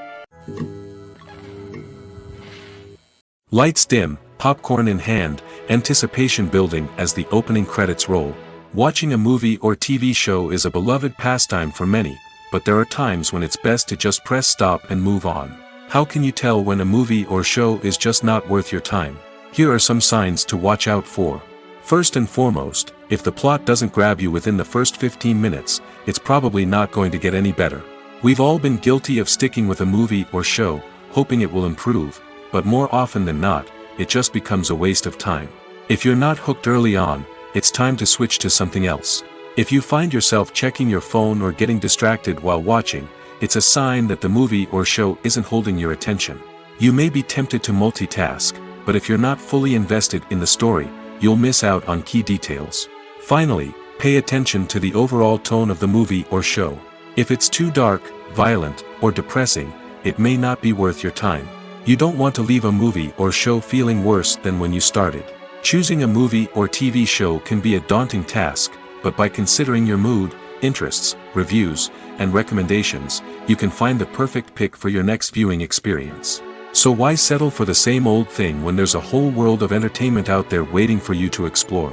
Lights dim, popcorn in hand, anticipation building as the opening credits roll. Watching a movie or TV show is a beloved pastime for many, but there are times when it's best to just press stop and move on. How can you tell when a movie or show is just not worth your time? Here are some signs to watch out for. First and foremost, if the plot doesn't grab you within the first 15 minutes, it's probably not going to get any better. We've all been guilty of sticking with a movie or show, hoping it will improve, but more often than not, it just becomes a waste of time. If you're not hooked early on, it's time to switch to something else. If you find yourself checking your phone or getting distracted while watching, it's a sign that the movie or show isn't holding your attention. You may be tempted to multitask, but if you're not fully invested in the story, you'll miss out on key details. Finally, pay attention to the overall tone of the movie or show. If it's too dark, violent, or depressing, it may not be worth your time. You don't want to leave a movie or show feeling worse than when you started. Choosing a movie or TV show can be a daunting task, but by considering your mood, interests, reviews, and recommendations, you can find the perfect pick for your next viewing experience. So why settle for the same old thing when there's a whole world of entertainment out there waiting for you to explore?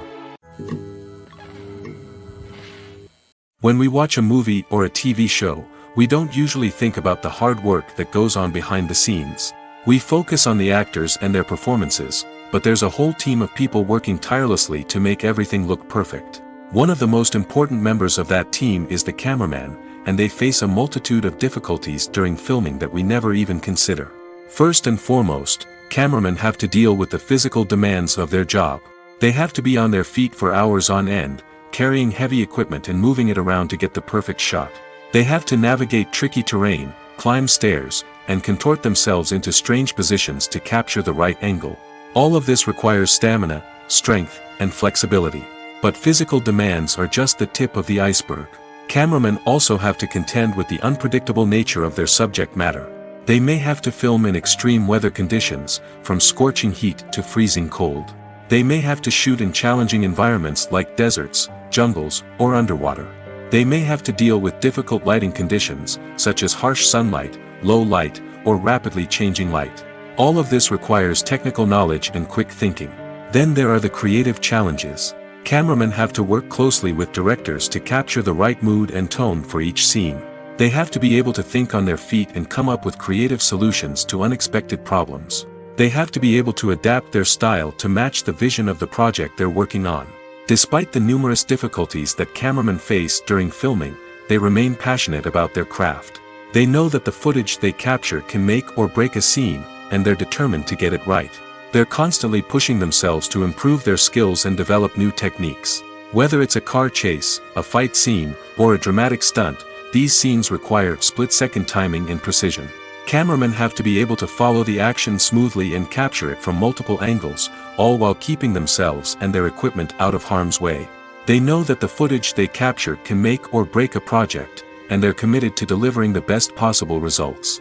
When we watch a movie or a TV show, we don't usually think about the hard work that goes on behind the scenes. We focus on the actors and their performances, but there's a whole team of people working tirelessly to make everything look perfect. One of the most important members of that team is the cameraman, and they face a multitude of difficulties during filming that we never even consider. First and foremost, cameramen have to deal with the physical demands of their job. They have to be on their feet for hours on end, carrying heavy equipment and moving it around to get the perfect shot. They have to navigate tricky terrain, climb stairs, and contort themselves into strange positions to capture the right angle. All of this requires stamina, strength, and flexibility. But physical demands are just the tip of the iceberg. Cameramen also have to contend with the unpredictable nature of their subject matter. They may have to film in extreme weather conditions, from scorching heat to freezing cold. They may have to shoot in challenging environments like deserts, jungles, or underwater. They may have to deal with difficult lighting conditions, such as harsh sunlight, low light, or rapidly changing light. All of this requires technical knowledge and quick thinking. Then there are the creative challenges. Cameramen have to work closely with directors to capture the right mood and tone for each scene. They have to be able to think on their feet and come up with creative solutions to unexpected problems. They have to be able to adapt their style to match the vision of the project they're working on. Despite the numerous difficulties that cameramen face during filming, they remain passionate about their craft. They know that the footage they capture can make or break a scene, and they're determined to get it right. They're constantly pushing themselves to improve their skills and develop new techniques. Whether it's a car chase, a fight scene, or a dramatic stunt, these scenes require split-second timing and precision. Cameramen have to be able to follow the action smoothly and capture it from multiple angles, all while keeping themselves and their equipment out of harm's way. They know that the footage they capture can make or break a project, and they're committed to delivering the best possible results.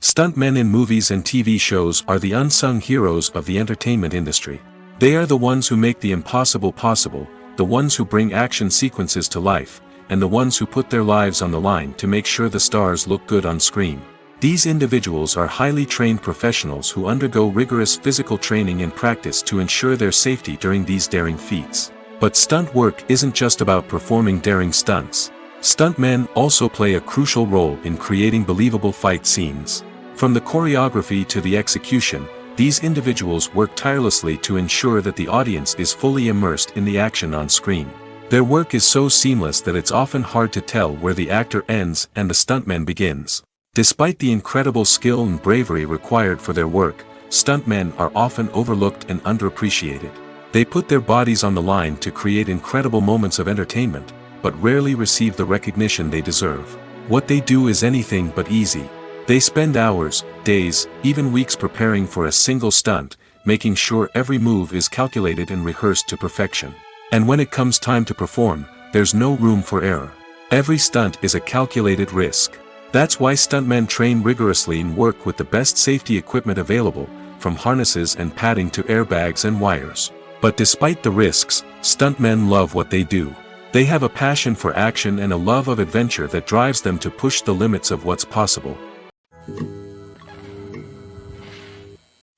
Stuntmen in movies and TV shows are the unsung heroes of the entertainment industry. They are the ones who make the impossible possible, the ones who bring action sequences to life, and the ones who put their lives on the line to make sure the stars look good on screen. These individuals are highly trained professionals who undergo rigorous physical training and practice to ensure their safety during these daring feats. But stunt work isn't just about performing daring stunts. Stuntmen also play a crucial role in creating believable fight scenes. From the choreography to the execution, these individuals work tirelessly to ensure that the audience is fully immersed in the action on screen. Their work is so seamless that it's often hard to tell where the actor ends and the stuntman begins. Despite the incredible skill and bravery required for their work, stuntmen are often overlooked and underappreciated. They put their bodies on the line to create incredible moments of entertainment, but rarely receive the recognition they deserve. What they do is anything but easy. They spend hours, days, even weeks preparing for a single stunt, making sure every move is calculated and rehearsed to perfection. And when it comes time to perform, there's no room for error. Every stunt is a calculated risk. That's why stuntmen train rigorously and work with the best safety equipment available, from harnesses and padding to airbags and wires. But despite the risks, stuntmen love what they do. They have a passion for action and a love of adventure that drives them to push the limits of what's possible.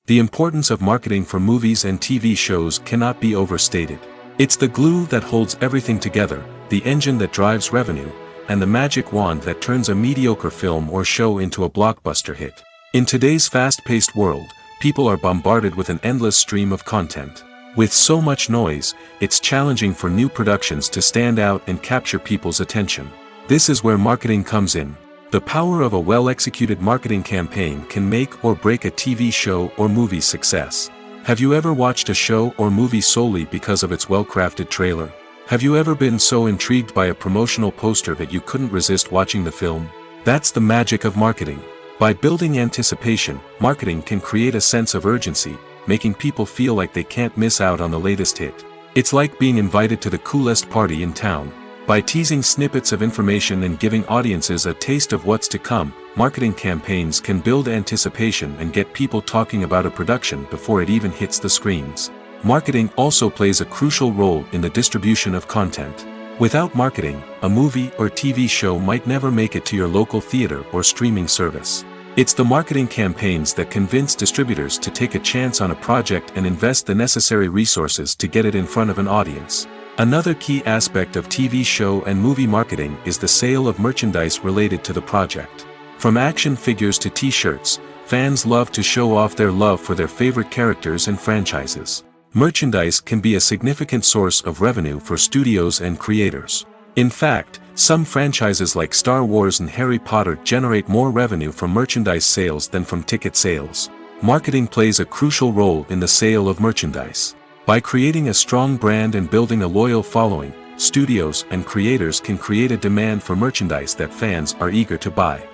The importance of marketing for movies and TV shows cannot be overstated. It's the glue that holds everything together, the engine that drives revenue, and the magic wand that turns a mediocre film or show into a blockbuster hit. In today's fast-paced world, people are bombarded with an endless stream of content. With so much noise, it's challenging for new productions to stand out and capture people's attention. This is where marketing comes in. The power of a well-executed marketing campaign can make or break a TV show or movie's success. Have you ever watched a show or movie solely because of its well-crafted trailer? Have you ever been so intrigued by a promotional poster that you couldn't resist watching the film? That's the magic of marketing. By building anticipation, marketing can create a sense of urgency, making people feel like they can't miss out on the latest hit. It's like being invited to the coolest party in town. By teasing snippets of information and giving audiences a taste of what's to come, marketing campaigns can build anticipation and get people talking about a production before it even hits the screens. Marketing also plays a crucial role in the distribution of content. Without marketing, a movie or TV show might never make it to your local theater or streaming service. It's the marketing campaigns that convince distributors to take a chance on a project and invest the necessary resources to get it in front of an audience. Another key aspect of TV show and movie marketing is the sale of merchandise related to the project. From action figures to t-shirts, fans love to show off their love for their favorite characters and franchises. Merchandise can be a significant source of revenue for studios and creators. In fact, some franchises like Star Wars and Harry Potter generate more revenue from merchandise sales than from ticket sales. Marketing plays a crucial role in the sale of merchandise. By creating a strong brand and building a loyal following, studios and creators can create a demand for merchandise that fans are eager to buy.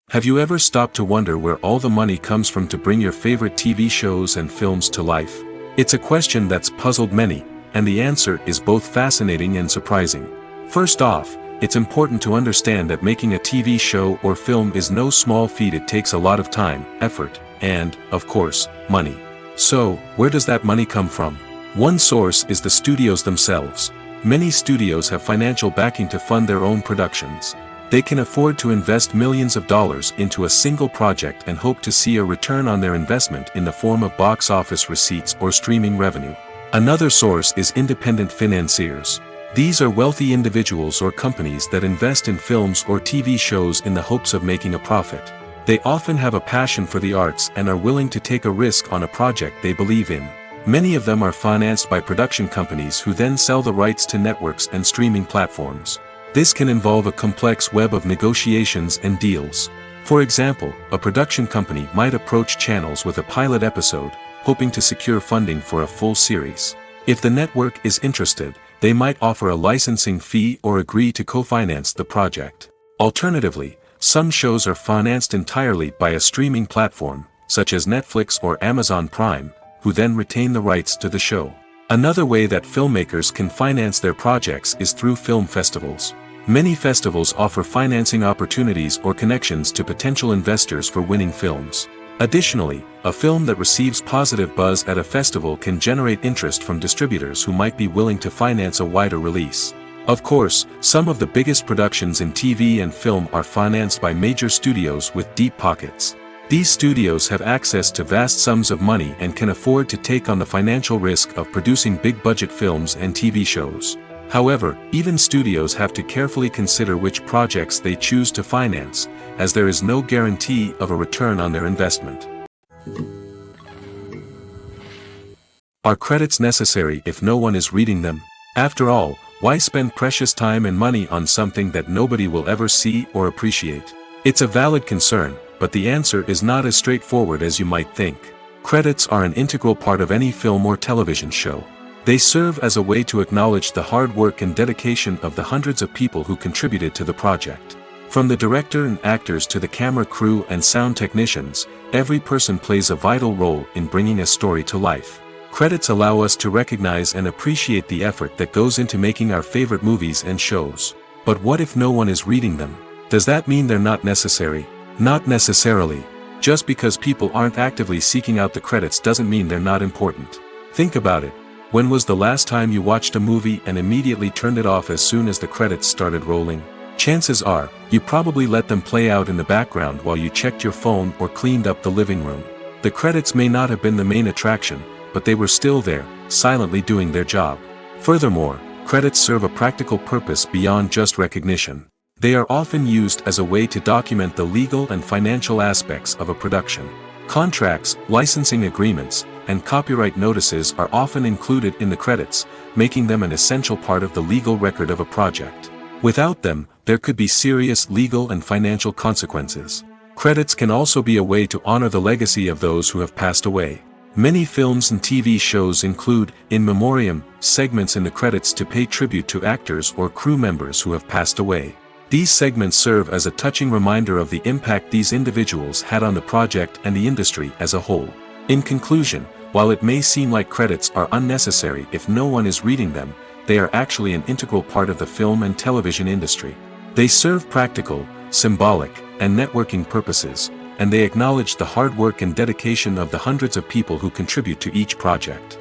Have you ever stopped to wonder where all the money comes from to bring your favorite TV shows and films to life? It's a question that's puzzled many, and the answer is both fascinating and surprising. First off, it's important to understand that making a TV show or film is no small feat. It takes a lot of time, effort, and, of course, money. So, where does that money come from? One source is the studios themselves. Many studios have financial backing to fund their own productions. They can afford to invest millions of dollars into a single project and hope to see a return on their investment in the form of box office receipts or streaming revenue. Another source is independent financiers. These are wealthy individuals or companies that invest in films or TV shows in the hopes of making a profit. They often have a passion for the arts and are willing to take a risk on a project they believe in. Many of them are financed by production companies who then sell the rights to networks and streaming platforms. This can involve a complex web of negotiations and deals. For example, a production company might approach channels with a pilot episode, hoping to secure funding for a full series. If the network is interested, they might offer a licensing fee or agree to co-finance the project. Alternatively, some shows are financed entirely by a streaming platform, such as Netflix or Amazon Prime, who then retain the rights to the show. Another way that filmmakers can finance their projects is through film festivals. Many festivals offer financing opportunities or connections to potential investors for winning films. Additionally, a film that receives positive buzz at a festival can generate interest from distributors who might be willing to finance a wider release. Of course, some of the biggest productions in TV and film are financed by major studios with deep pockets. These studios have access to vast sums of money and can afford to take on the financial risk of producing big-budget films and TV shows. However, even studios have to carefully consider which projects they choose to finance, as there is no guarantee of a return on their investment. Are credits necessary if no one is reading them? After all, why spend precious time and money on something that nobody will ever see or appreciate? It's a valid concern, but the answer is not as straightforward as you might think. Credits are an integral part of any film or television show. They serve as a way to acknowledge the hard work and dedication of the hundreds of people who contributed to the project. From the director and actors to the camera crew and sound technicians, every person plays a vital role in bringing a story to life. Credits allow us to recognize and appreciate the effort that goes into making our favorite movies and shows. But what if no one is reading them? Does that mean they're not necessary? Not necessarily. Just because people aren't actively seeking out the credits doesn't mean they're not important. Think about it. When was the last time you watched a movie and immediately turned it off as soon as the credits started rolling? Chances are, you probably let them play out in the background while you checked your phone or cleaned up the living room. The credits may not have been the main attraction, but they were still there, silently doing their job. Furthermore, credits serve a practical purpose beyond just recognition. They are often used as a way to document the legal and financial aspects of a production. Contracts, licensing agreements, and copyright notices are often included in the credits, making them an essential part of the legal record of a project. Without them, there could be serious legal and financial consequences. Credits can also be a way to honor the legacy of those who have passed away. Many films and TV shows include, in memoriam, segments in the credits to pay tribute to actors or crew members who have passed away. These segments serve as a touching reminder of the impact these individuals had on the project and the industry as a whole. In conclusion, while it may seem like credits are unnecessary if no one is reading them, they are actually an integral part of the film and television industry. They serve practical, symbolic, and networking purposes, and they acknowledge the hard work and dedication of the hundreds of people who contribute to each project.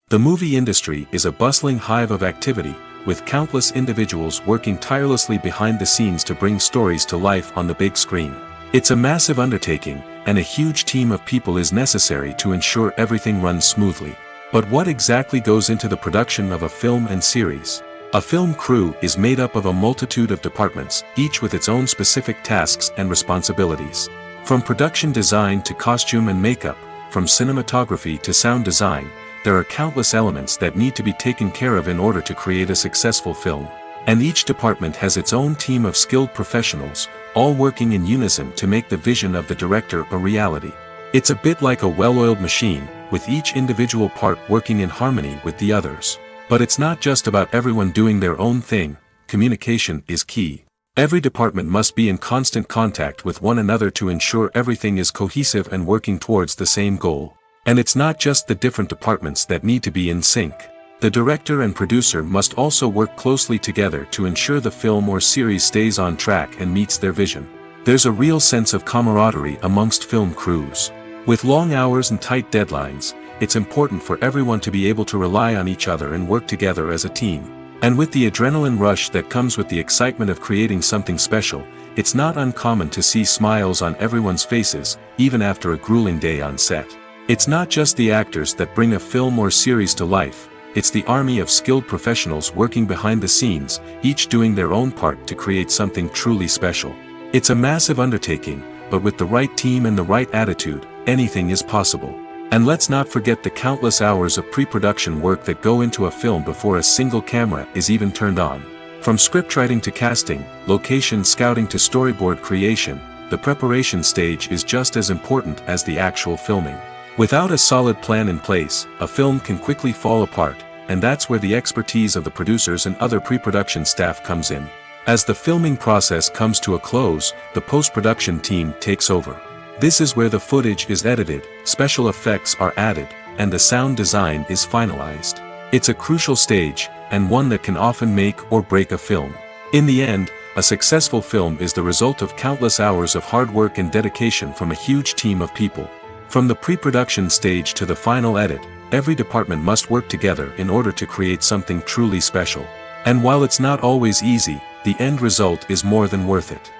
The movie industry is a bustling hive of activity, with countless individuals working tirelessly behind the scenes to bring stories to life on the big screen. It's a massive undertaking, and a huge team of people is necessary to ensure everything runs smoothly. But what exactly goes into the production of a film and series? A film crew is made up of a multitude of departments, each with its own specific tasks and responsibilities. From production design to costume and makeup, from cinematography to sound design, there are countless elements that need to be taken care of in order to create a successful film. And each department has its own team of skilled professionals, all working in unison to make the vision of the director a reality. It's a bit like a well-oiled machine, with each individual part working in harmony with the others. But it's not just about everyone doing their own thing. Communication is key. Every department must be in constant contact with one another to ensure everything is cohesive and working towards the same goal. And it's not just the different departments that need to be in sync. The director and producer must also work closely together to ensure the film or series stays on track and meets their vision. There's a real sense of camaraderie amongst film crews. With long hours and tight deadlines, it's important for everyone to be able to rely on each other and work together as a team. And with the adrenaline rush that comes with the excitement of creating something special, it's not uncommon to see smiles on everyone's faces, even after a grueling day on set. It's not just the actors that bring a film or series to life, it's the army of skilled professionals working behind the scenes, each doing their own part to create something truly special. It's a massive undertaking, but with the right team and the right attitude, anything is possible. And let's not forget the countless hours of pre-production work that go into a film before a single camera is even turned on. From scriptwriting to casting, location scouting to storyboard creation, the preparation stage is just as important as the actual filming. Without a solid plan in place, a film can quickly fall apart, and that's where the expertise of the producers and other pre-production staff comes in. As the filming process comes to a close, the post-production team takes over. This is where the footage is edited, special effects are added, and the sound design is finalized. It's a crucial stage, and one that can often make or break a film. In the end, a successful film is the result of countless hours of hard work and dedication from a huge team of people. From the pre-production stage to the final edit, every department must work together in order to create something truly special. And while it's not always easy, the end result is more than worth it.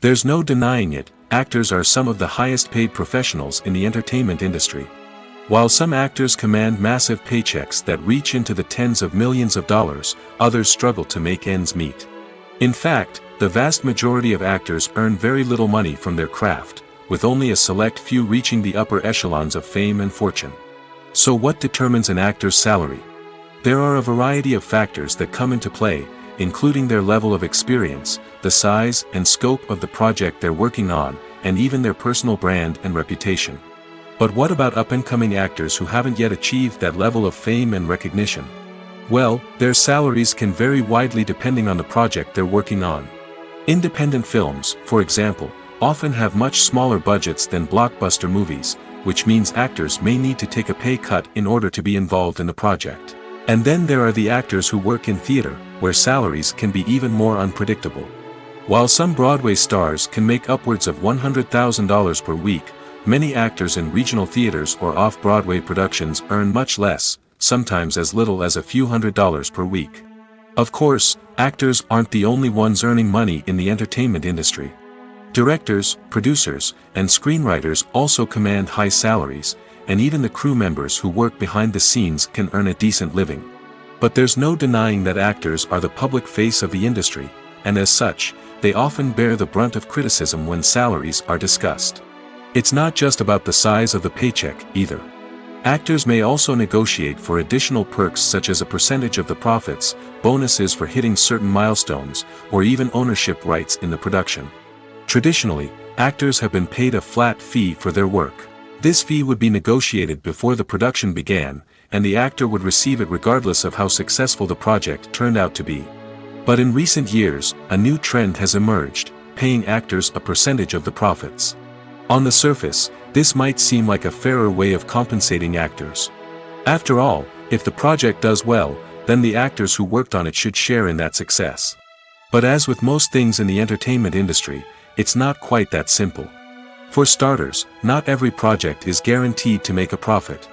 There's no denying it, actors are some of the highest paid professionals in the entertainment industry. While some actors command massive paychecks that reach into the tens of millions of dollars, others struggle to make ends meet. In fact, the vast majority of actors earn very little money from their craft, with only a select few reaching the upper echelons of fame and fortune. So what determines an actor's salary? There are a variety of factors that come into play, including their level of experience, the size and scope of the project they're working on, and even their personal brand and reputation. But what about up-and-coming actors who haven't yet achieved that level of fame and recognition? Well, their salaries can vary widely depending on the project they're working on. Independent films, for example, often have much smaller budgets than blockbuster movies, which means actors may need to take a pay cut in order to be involved in the project. And then there are the actors who work in theater, where salaries can be even more unpredictable. While some Broadway stars can make upwards of $100,000 per week, many actors in regional theaters or off-Broadway productions earn much less, sometimes as little as a few $100s per week. Of course, actors aren't the only ones earning money in the entertainment industry. Directors, producers, and screenwriters also command high salaries, and even the crew members who work behind the scenes can earn a decent living. But there's no denying that actors are the public face of the industry, and as such, they often bear the brunt of criticism when salaries are discussed. It's not just about the size of the paycheck, either. Actors may also negotiate for additional perks such as a percentage of the profits, bonuses for hitting certain milestones, or even ownership rights in the production. Traditionally, actors have been paid a flat fee for their work. This fee would be negotiated before the production began, and the actor would receive it regardless of how successful the project turned out to be. But in recent years, a new trend has emerged, paying actors a percentage of the profits. On the surface, this might seem like a fairer way of compensating actors. After all, if the project does well, then the actors who worked on it should share in that success. But as with most things in the entertainment industry, it's not quite that simple. For starters, not every project is guaranteed to make a profit.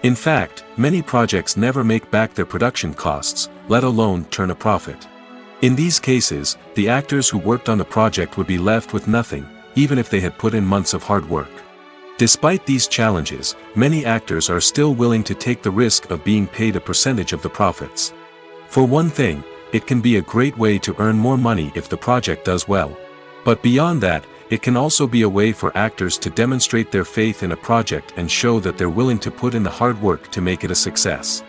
In fact, many projects never make back their production costs, let alone turn a profit. In these cases, the actors who worked on the project would be left with nothing, even if they had put in months of hard work. Despite these challenges, many actors are still willing to take the risk of being paid a percentage of the profits. For one thing, it can be a great way to earn more money if the project does well. But beyond that, it can also be a way for actors to demonstrate their faith in a project and show that they're willing to put in the hard work to make it a success.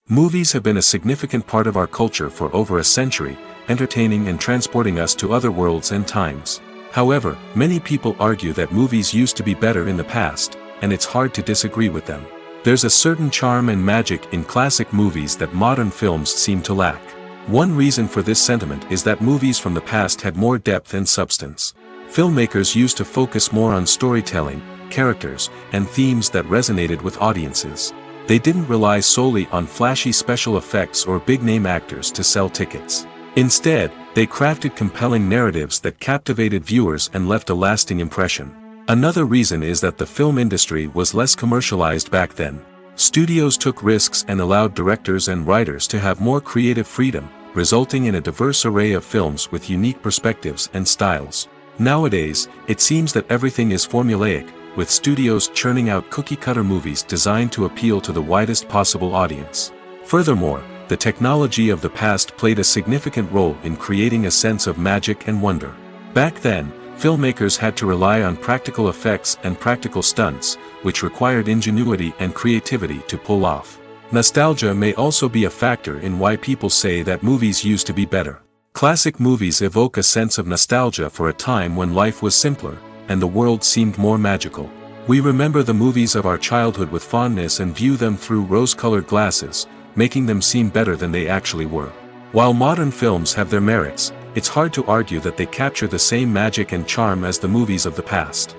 Movies have been a significant part of our culture for over a century, entertaining and transporting us to other worlds and times. However, many people argue that movies used to be better in the past, and it's hard to disagree with them. There's a certain charm and magic in classic movies that modern films seem to lack. One reason for this sentiment is that movies from the past had more depth and substance. Filmmakers used to focus more on storytelling, characters, and themes that resonated with audiences. They didn't rely solely on flashy special effects or big-name actors to sell tickets. Instead, they crafted compelling narratives that captivated viewers and left a lasting impression. Another reason is that the film industry was less commercialized back then. Studios took risks and allowed directors and writers to have more creative freedom, resulting in a diverse array of films with unique perspectives and styles. Nowadays, it seems that everything is formulaic, with studios churning out cookie-cutter movies designed to appeal to the widest possible audience. Furthermore, the technology of the past played a significant role in creating a sense of magic and wonder. Back then, filmmakers had to rely on practical effects and practical stunts, which required ingenuity and creativity to pull off. Nostalgia may also be a factor in why people say that movies used to be better. Classic movies evoke a sense of nostalgia for a time when life was simpler, and the world seemed more magical. We remember the movies of our childhood with fondness and view them through rose-colored glasses, making them seem better than they actually were. While modern films have their merits, it's hard to argue that they capture the same magic and charm as the movies of the past.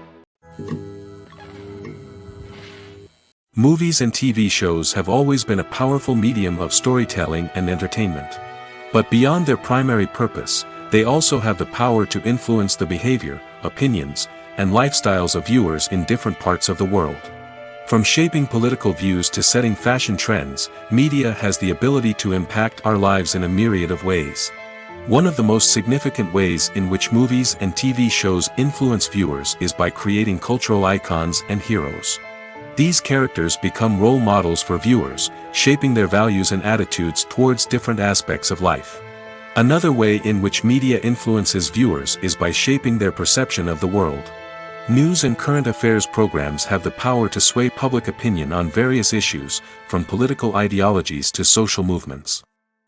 Movies and TV shows have always been a powerful medium of storytelling and entertainment. But beyond their primary purpose, they also have the power to influence the behavior, opinions, and lifestyles of viewers in different parts of the world. From shaping political views to setting fashion trends, media has the ability to impact our lives in a myriad of ways. One of the most significant ways in which movies and TV shows influence viewers is by creating cultural icons and heroes. These characters become role models for viewers, shaping their values and attitudes towards different aspects of life. Another way in which media influences viewers is by shaping their perception of the world. News and current affairs programs have the power to sway public opinion on various issues, from political ideologies to social movements.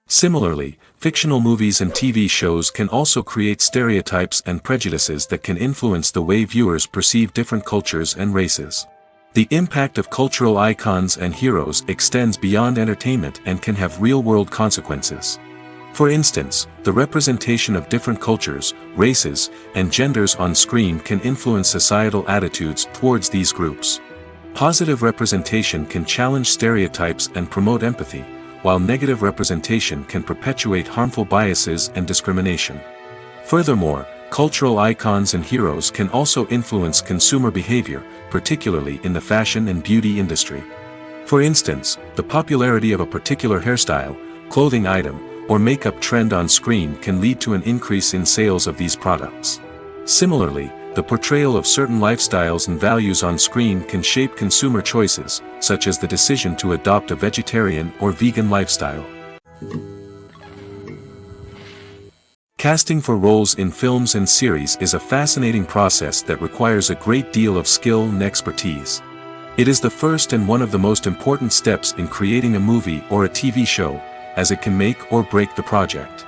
Similarly, fictional movies and TV shows can also create stereotypes and prejudices that can influence the way viewers perceive different cultures and races. The impact of cultural icons and heroes extends beyond entertainment and can have real-world consequences. For instance, the representation of different cultures, races, and genders on screen can influence societal attitudes towards these groups. Positive representation can challenge stereotypes and promote empathy, while negative representation can perpetuate harmful biases and discrimination. Furthermore, cultural icons and heroes can also influence consumer behavior, particularly in the fashion and beauty industry. For instance, the popularity of a particular hairstyle, clothing item, or makeup trend on screen can lead to an increase in sales of these products. Similarly, the portrayal of certain lifestyles and values on screen can shape consumer choices, such as the decision to adopt a vegetarian or vegan lifestyle. Casting for roles in films and series is a fascinating process that requires a great deal of skill and expertise. It is the first and one of the most important steps in creating a movie or a TV show, as it can make or break the project.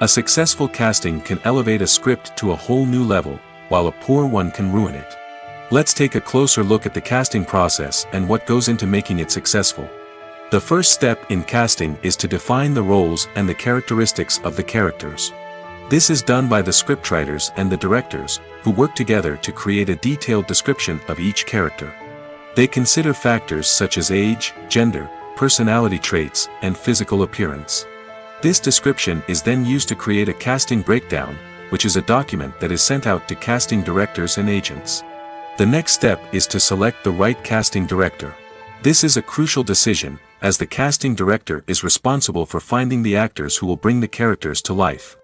A successful casting can elevate a script to a whole new level, while a poor one can ruin it. Let's take a closer look at the casting process and what goes into making it successful. The first step in casting is to define the roles and the characteristics of the characters. This is done by the scriptwriters and the directors, who work together to create a detailed description of each character. They consider factors such as age, gender, personality traits, and physical appearance. This description is then used to create a casting breakdown, which is a document that is sent out to casting directors and agents. The next step is to select the right casting director. This is a crucial decision, as the casting director is responsible for finding the actors who will bring the characters to life.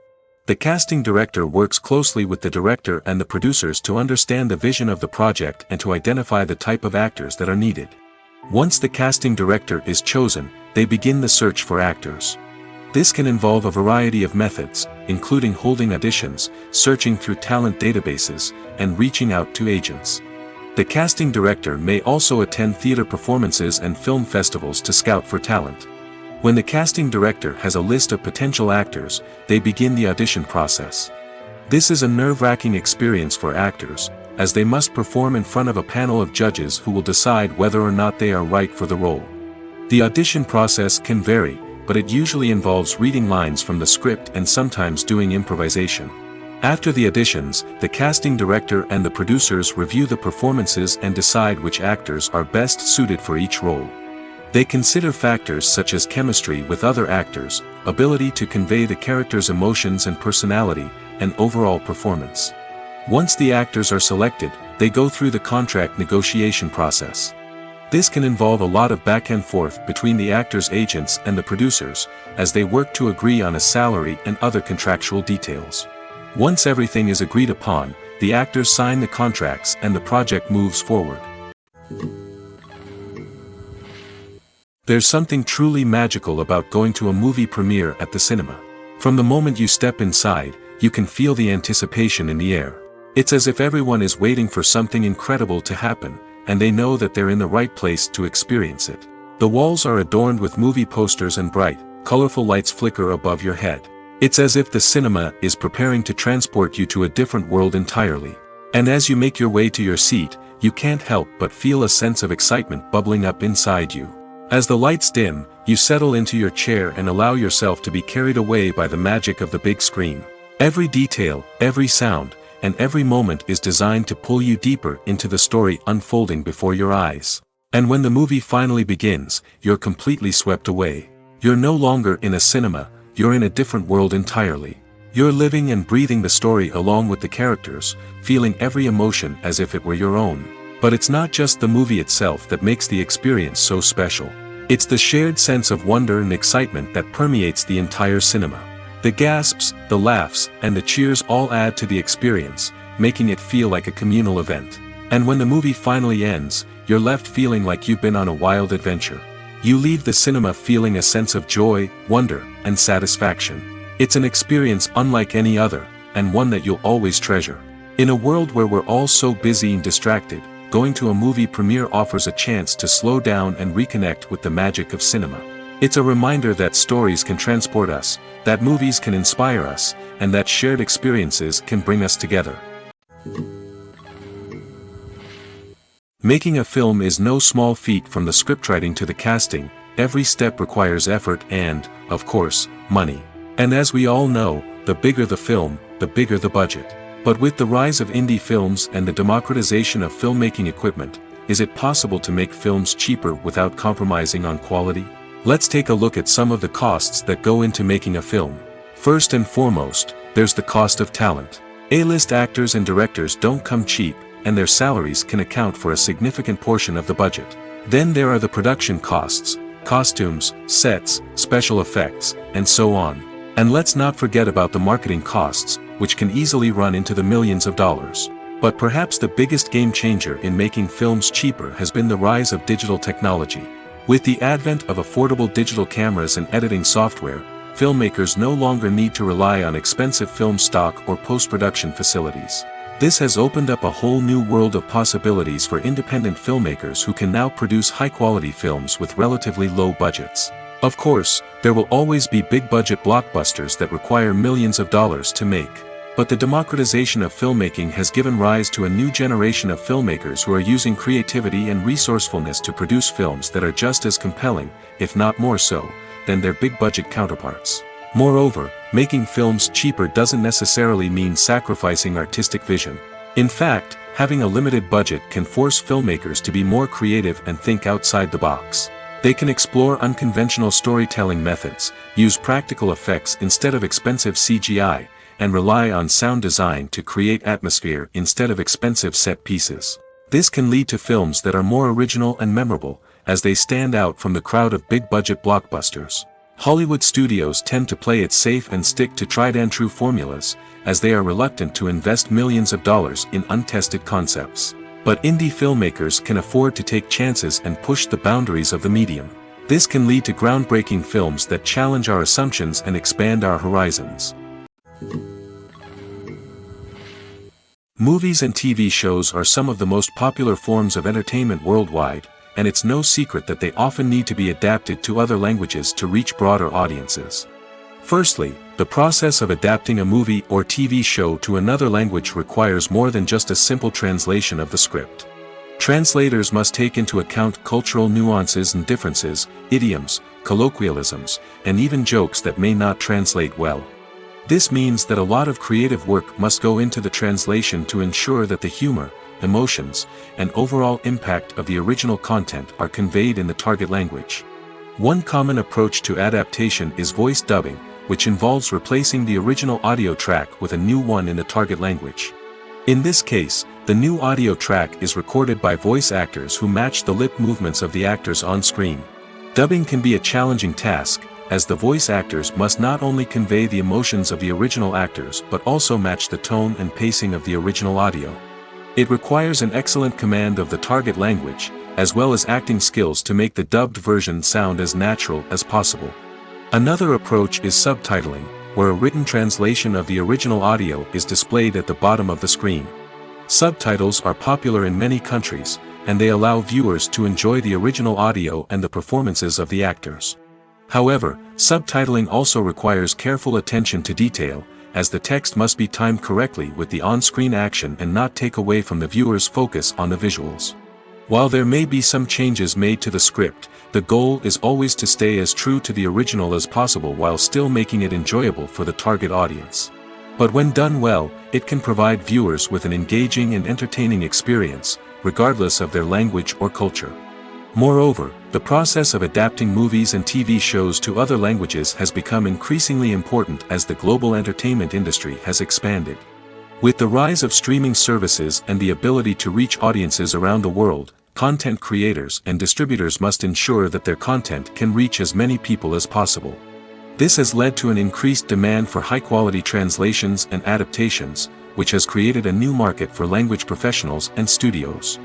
The casting director works closely with the director and the producers to understand the vision of the project and to identify the type of actors that are needed. Once the casting director is chosen, they begin the search for actors. This can involve a variety of methods, including holding auditions, searching through talent databases, and reaching out to agents. The casting director may also attend theater performances and film festivals to scout for talent. When the casting director has a list of potential actors, they begin the audition process. This is a nerve-wracking experience for actors, as they must perform in front of a panel of judges who will decide whether or not they are right for the role. The audition process can vary, but it usually involves reading lines from the script and sometimes doing improvisation. After the auditions, the casting director and the producers review the performances and decide which actors are best suited for each role. They consider factors such as chemistry with other actors, ability to convey the character's emotions and personality, and overall performance. Once the actors are selected, they go through the contract negotiation process. This can involve a lot of back and forth between the actors' agents and the producers, as they work to agree on a salary and other contractual details. Once everything is agreed upon, the actors sign the contracts and the project moves forward. There's something truly magical about going to a movie premiere at the cinema. From the moment you step inside, you can feel the anticipation in the air. It's as if everyone is waiting for something incredible to happen, and they know that they're in the right place to experience it. The walls are adorned with movie posters and bright, colorful lights flicker above your head. It's as if the cinema is preparing to transport you to a different world entirely. And as you make your way to your seat, you can't help but feel a sense of excitement bubbling up inside you. As the lights dim, you settle into your chair and allow yourself to be carried away by the magic of the big screen. Every detail, every sound, and every moment is designed to pull you deeper into the story unfolding before your eyes. And when the movie finally begins, you're completely swept away. You're no longer in a cinema, you're in a different world entirely. You're living and breathing the story along with the characters, feeling every emotion as if it were your own. But it's not just the movie itself that makes the experience so special. It's the shared sense of wonder and excitement that permeates the entire cinema. The gasps, the laughs, and the cheers all add to the experience, making it feel like a communal event. And when the movie finally ends, you're left feeling like you've been on a wild adventure. You leave the cinema feeling a sense of joy, wonder, and satisfaction. It's an experience unlike any other, and one that you'll always treasure. In a world where we're all so busy and distracted, going to a movie premiere offers a chance to slow down and reconnect with the magic of cinema. It's a reminder that stories can transport us, that movies can inspire us, and that shared experiences can bring us together. Making a film is no small feat. From the scriptwriting to the casting, every step requires effort and, of course, money. And as we all know, the bigger the film, the bigger the budget. But with the rise of indie films and the democratization of filmmaking equipment, is it possible to make films cheaper without compromising on quality? Let's take a look at some of the costs that go into making a film. First and foremost, there's the cost of talent. A-list actors and directors don't come cheap, and their salaries can account for a significant portion of the budget. Then there are the production costs, costumes, sets, special effects, and so on. And let's not forget about the marketing costs, which can easily run into the millions of dollars. But perhaps the biggest game changer in making films cheaper has been the rise of digital technology. With the advent of affordable digital cameras and editing software, filmmakers no longer need to rely on expensive film stock or post-production facilities. This has opened up a whole new world of possibilities for independent filmmakers who can now produce high-quality films with relatively low budgets. Of course, there will always be big-budget blockbusters that require millions of dollars to make. But the democratization of filmmaking has given rise to a new generation of filmmakers who are using creativity and resourcefulness to produce films that are just as compelling, if not more so, than their big-budget counterparts. Moreover, making films cheaper doesn't necessarily mean sacrificing artistic vision. In fact, having a limited budget can force filmmakers to be more creative and think outside the box. They can explore unconventional storytelling methods, use practical effects instead of expensive CGI, and rely on sound design to create atmosphere instead of expensive set pieces. This can lead to films that are more original and memorable, as they stand out from the crowd of big-budget blockbusters. Hollywood studios tend to play it safe and stick to tried-and-true formulas, as they are reluctant to invest millions of dollars in untested concepts. But indie filmmakers can afford to take chances and push the boundaries of the medium. This can lead to groundbreaking films that challenge our assumptions and expand our horizons. Movies and TV shows are some of the most popular forms of entertainment worldwide, and it's no secret that they often need to be adapted to other languages to reach broader audiences. Firstly, the process of adapting a movie or TV show to another language requires more than just a simple translation of the script. Translators must take into account cultural nuances and differences, idioms, colloquialisms, and even jokes that may not translate well. This means that a lot of creative work must go into the translation to ensure that the humor, emotions, and overall impact of the original content are conveyed in the target language. One common approach to adaptation is voice dubbing, which involves replacing the original audio track with a new one in the target language. In this case, the new audio track is recorded by voice actors who match the lip movements of the actors on screen. Dubbing can be a challenging task, as the voice actors must not only convey the emotions of the original actors but also match the tone and pacing of the original audio. It requires an excellent command of the target language, as well as acting skills to make the dubbed version sound as natural as possible. Another approach is subtitling, where a written translation of the original audio is displayed at the bottom of the screen. Subtitles are popular in many countries, and they allow viewers to enjoy the original audio and the performances of the actors. However, subtitling also requires careful attention to detail, as the text must be timed correctly with the on-screen action and not take away from the viewer's focus on the visuals. While there may be some changes made to the script, the goal is always to stay as true to the original as possible while still making it enjoyable for the target audience. But when done well, it can provide viewers with an engaging and entertaining experience, regardless of their language or culture. Moreover, the process of adapting movies and TV shows to other languages has become increasingly important as the global entertainment industry has expanded. With the rise of streaming services and the ability to reach audiences around the world, content creators and distributors must ensure that their content can reach as many people as possible. This has led to an increased demand for high-quality translations and adaptations, which has created a new market for language professionals and studios.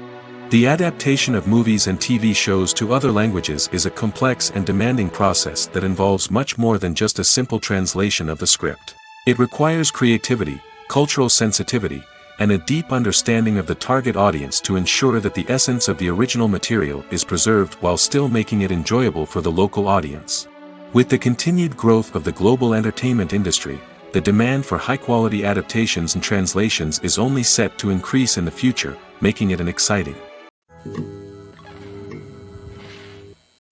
The adaptation of movies and TV shows to other languages is a complex and demanding process that involves much more than just a simple translation of the script. It requires creativity, cultural sensitivity, and a deep understanding of the target audience to ensure that the essence of the original material is preserved while still making it enjoyable for the local audience. With the continued growth of the global entertainment industry, the demand for high-quality adaptations and translations is only set to increase in the future, making it an exciting.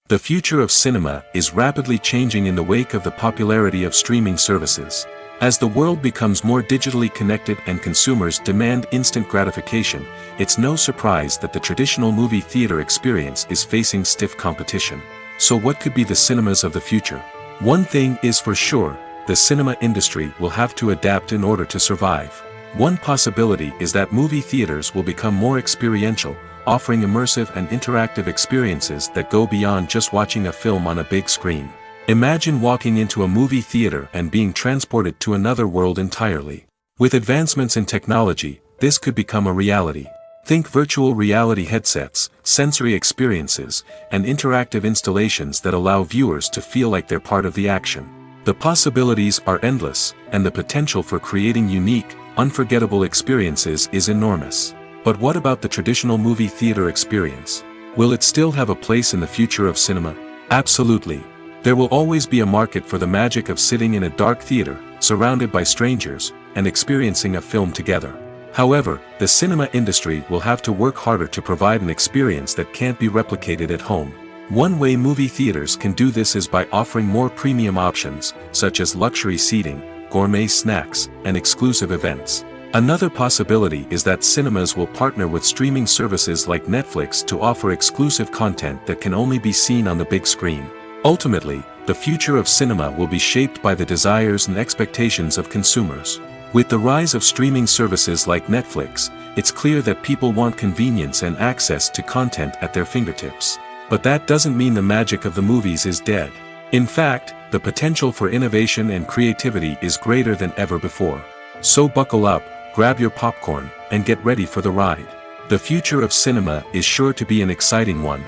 The future of cinema is rapidly changing in the wake of the popularity of streaming services. As the world becomes more digitally connected and consumers demand instant gratification, it's no surprise that the traditional movie theater experience is facing stiff competition. So what could be the cinemas of the future? One thing is for sure, the cinema industry will have to adapt in order to survive. One possibility is that movie theaters will become more experiential, offering immersive and interactive experiences that go beyond just watching a film on a big screen. Imagine walking into a movie theater and being transported to another world entirely. With advancements in technology, this could become a reality. Think virtual reality headsets, sensory experiences, and interactive installations that allow viewers to feel like they're part of the action. The possibilities are endless, and the potential for creating unique, unforgettable experiences is enormous. But what about the traditional movie theater experience? Will it still have a place in the future of cinema? Absolutely. There will always be a market for the magic of sitting in a dark theater, surrounded by strangers, and experiencing a film together. However, the cinema industry will have to work harder to provide an experience that can't be replicated at home. One way movie theaters can do this is by offering more premium options, such as luxury seating, gourmet snacks, and exclusive events. Another possibility is that cinemas will partner with streaming services like Netflix to offer exclusive content that can only be seen on the big screen. Ultimately, the future of cinema will be shaped by the desires and expectations of consumers. With the rise of streaming services like Netflix, it's clear that people want convenience and access to content at their fingertips. But that doesn't mean the magic of the movies is dead. In fact, the potential for innovation and creativity is greater than ever before. So buckle up, grab your popcorn, and get ready for the ride. The future of cinema is sure to be an exciting one.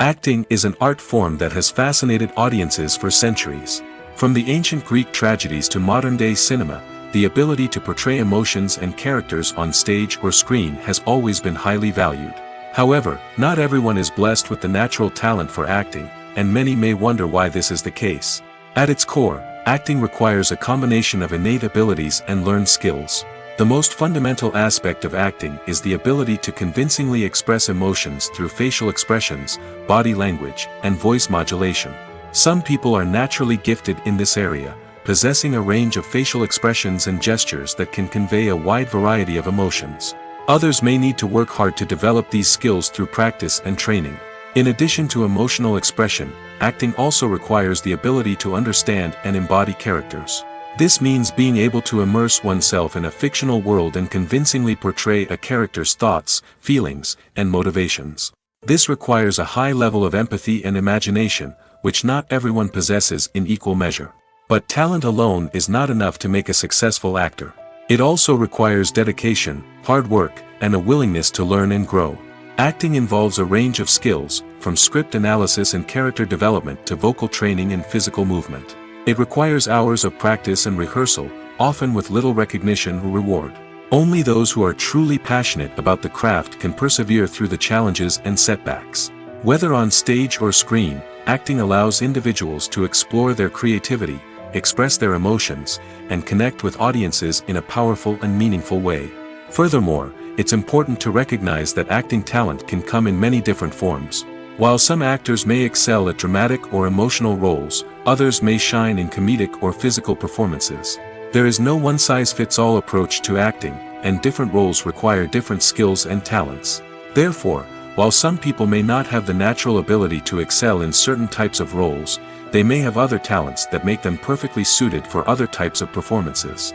Acting is an art form that has fascinated audiences for centuries. From the ancient Greek tragedies to modern-day cinema, the ability to portray emotions and characters on stage or screen has always been highly valued. However, not everyone is blessed with the natural talent for acting, and many may wonder why this is the case. At its core, acting requires a combination of innate abilities and learned skills. The most fundamental aspect of acting is the ability to convincingly express emotions through facial expressions, body language, and voice modulation. Some people are naturally gifted in this area, possessing a range of facial expressions and gestures that can convey a wide variety of emotions. Others may need to work hard to develop these skills through practice and training. In addition to emotional expression, acting also requires the ability to understand and embody characters. This means being able to immerse oneself in a fictional world and convincingly portray a character's thoughts, feelings, and motivations. This requires a high level of empathy and imagination, which not everyone possesses in equal measure. But talent alone is not enough to make a successful actor. It also requires dedication, hard work, and a willingness to learn and grow. Acting involves a range of skills, from script analysis and character development to vocal training and physical movement. It requires hours of practice and rehearsal, often with little recognition or reward. Only those who are truly passionate about the craft can persevere through the challenges and setbacks. Whether on stage or screen, acting allows individuals to explore their creativity, express their emotions, and connect with audiences in a powerful and meaningful way. Furthermore, it's important to recognize that acting talent can come in many different forms. While some actors may excel at dramatic or emotional roles, others may shine in comedic or physical performances. There is no one-size-fits-all approach to acting, and different roles require different skills and talents. Therefore, while some people may not have the natural ability to excel in certain types of roles, they may have other talents that make them perfectly suited for other types of performances.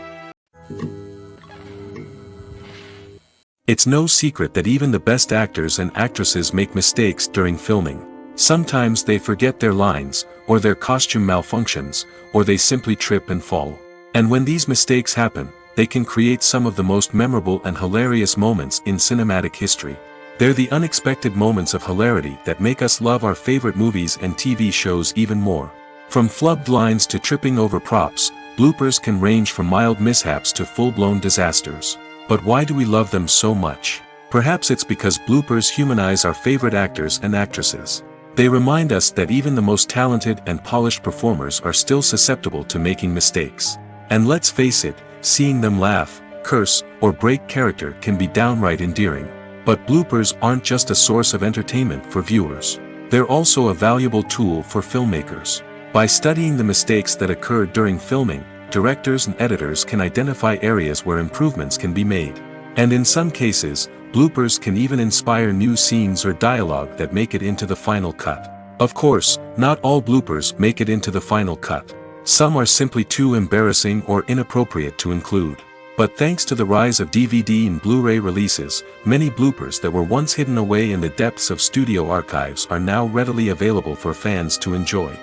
It's no secret that even the best actors and actresses make mistakes during filming. Sometimes they forget their lines, or their costume malfunctions, or they simply trip and fall. And when these mistakes happen, they can create some of the most memorable and hilarious moments in cinematic history. They're the unexpected moments of hilarity that make us love our favorite movies and TV shows even more. From flubbed lines to tripping over props, bloopers can range from mild mishaps to full-blown disasters. But why do we love them so much? Perhaps it's because bloopers humanize our favorite actors and actresses. They remind us that even the most talented and polished performers are still susceptible to making mistakes. And let's face it, seeing them laugh, curse, or break character can be downright endearing. But bloopers aren't just a source of entertainment for viewers. They're also a valuable tool for filmmakers. By studying the mistakes that occur during filming, directors and editors can identify areas where improvements can be made. And in some cases, bloopers can even inspire new scenes or dialogue that make it into the final cut. Of course, not all bloopers make it into the final cut. Some are simply too embarrassing or inappropriate to include. But thanks to the rise of DVD and Blu-ray releases, many bloopers that were once hidden away in the depths of studio archives are now readily available for fans to enjoy.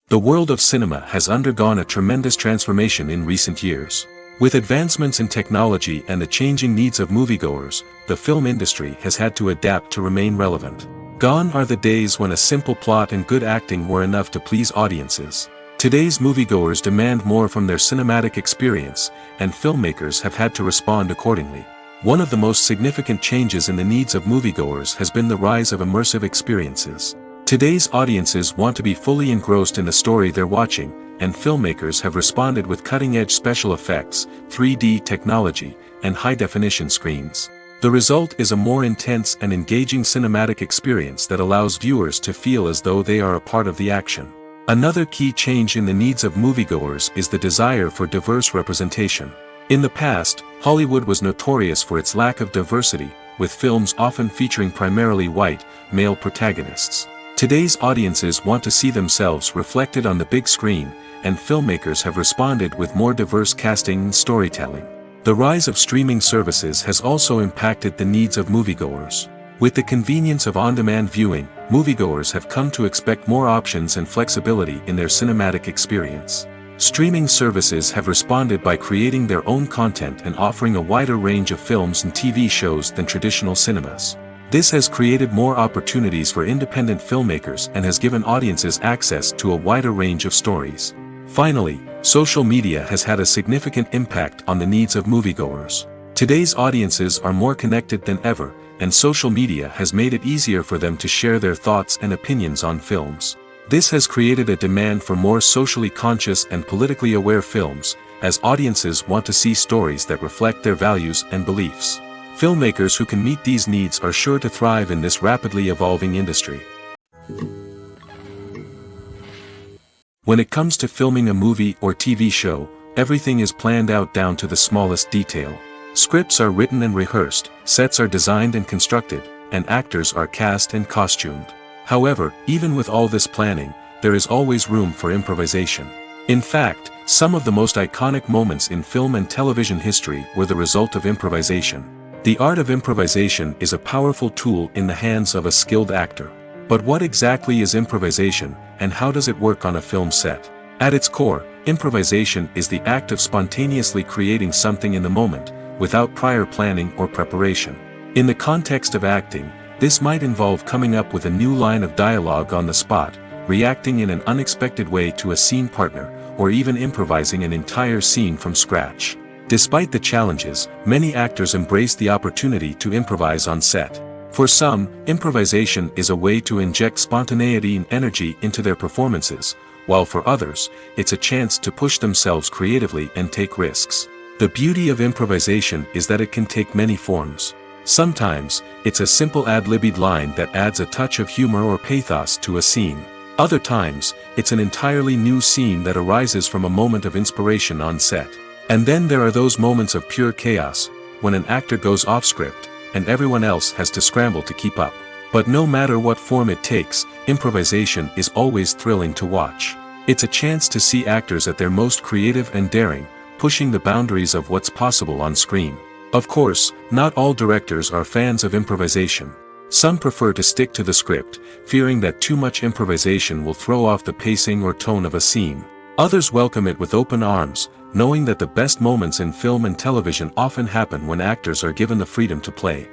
The world of cinema has undergone a tremendous transformation in recent years. With advancements in technology and the changing needs of moviegoers, the film industry has had to adapt to remain relevant. Gone are the days when a simple plot and good acting were enough to please audiences. Today's moviegoers demand more from their cinematic experience, and filmmakers have had to respond accordingly. One of the most significant changes in the needs of moviegoers has been the rise of immersive experiences. Today's audiences want to be fully engrossed in the story they're watching, and filmmakers have responded with cutting-edge special effects, 3D technology, and high-definition screens. The result is a more intense and engaging cinematic experience that allows viewers to feel as though they are a part of the action. Another key change in the needs of moviegoers is the desire for diverse representation. In the past, Hollywood was notorious for its lack of diversity, with films often featuring primarily white, male protagonists. Today's audiences want to see themselves reflected on the big screen, and filmmakers have responded with more diverse casting and storytelling. The rise of streaming services has also impacted the needs of moviegoers. With the convenience of on-demand viewing, moviegoers have come to expect more options and flexibility in their cinematic experience. Streaming services have responded by creating their own content and offering a wider range of films and TV shows than traditional cinemas. This has created more opportunities for independent filmmakers and has given audiences access to a wider range of stories. Finally, social media has had a significant impact on the needs of moviegoers. Today's audiences are more connected than ever, and social media has made it easier for them to share their thoughts and opinions on films. This has created a demand for more socially conscious and politically aware films, as audiences want to see stories that reflect their values and beliefs. Filmmakers who can meet these needs are sure to thrive in this rapidly evolving industry. When it comes to filming a movie or TV show, everything is planned out down to the smallest detail. Scripts are written and rehearsed, sets are designed and constructed, and actors are cast and costumed. However, even with all this planning, there is always room for improvisation. In fact, some of the most iconic moments in film and television history were the result of improvisation. The art of improvisation is a powerful tool in the hands of a skilled actor. But what exactly is improvisation, and how does it work on a film set? At its core, improvisation is the act of spontaneously creating something in the moment, without prior planning or preparation. In the context of acting, this might involve coming up with a new line of dialogue on the spot, reacting in an unexpected way to a scene partner, or even improvising an entire scene from scratch. Despite the challenges, many actors embrace the opportunity to improvise on set. For some, improvisation is a way to inject spontaneity and energy into their performances, while for others, it's a chance to push themselves creatively and take risks. The beauty of improvisation is that it can take many forms. Sometimes, it's a simple ad-libbed line that adds a touch of humor or pathos to a scene. Other times, it's an entirely new scene that arises from a moment of inspiration on set. And then there are those moments of pure chaos, when an actor goes off script, and everyone else has to scramble to keep up. But no matter what form it takes, improvisation is always thrilling to watch. It's a chance to see actors at their most creative and daring, pushing the boundaries of what's possible on screen. Of course, not all directors are fans of improvisation. Some prefer to stick to the script, fearing that too much improvisation will throw off the pacing or tone of a scene. Others welcome it with open arms, knowing that the best moments in film and television often happen when actors are given the freedom to play.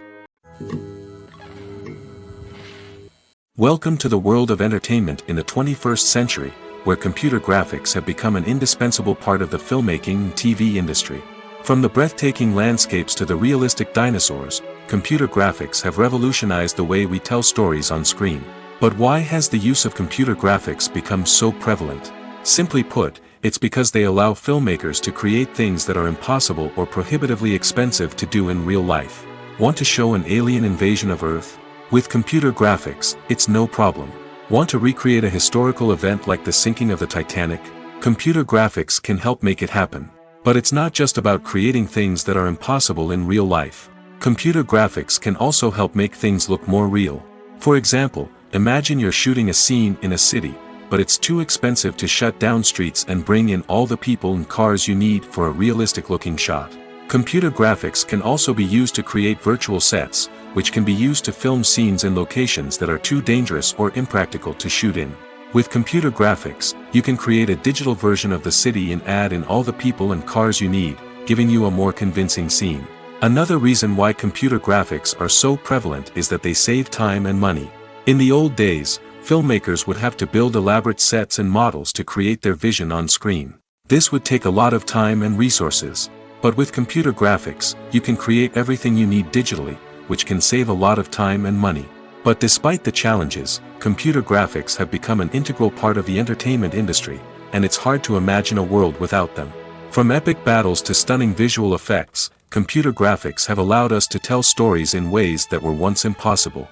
Welcome to the world of entertainment in the 21st century, where computer graphics have become an indispensable part of the filmmaking and TV industry. From the breathtaking landscapes to the realistic dinosaurs, computer graphics have revolutionized the way we tell stories on screen. But why has the use of computer graphics become so prevalent? Simply put, it's because they allow filmmakers to create things that are impossible or prohibitively expensive to do in real life. Want to show an alien invasion of Earth? With computer graphics, it's no problem. Want to recreate a historical event like the sinking of the Titanic? Computer graphics can help make it happen. But it's not just about creating things that are impossible in real life. Computer graphics can also help make things look more real. For example, imagine you're shooting a scene in a city, but it's too expensive to shut down streets and bring in all the people and cars you need for a realistic-looking shot. Computer graphics can also be used to create virtual sets, which can be used to film scenes in locations that are too dangerous or impractical to shoot in. With computer graphics, you can create a digital version of the city and add in all the people and cars you need, giving you a more convincing scene. Another reason why computer graphics are so prevalent is that they save time and money. In the old days, filmmakers would have to build elaborate sets and models to create their vision on screen. This would take a lot of time and resources. But with computer graphics, you can create everything you need digitally, which can save a lot of time and money. But despite the challenges, computer graphics have become an integral part of the entertainment industry, and it's hard to imagine a world without them. From epic battles to stunning visual effects, computer graphics have allowed us to tell stories in ways that were once impossible.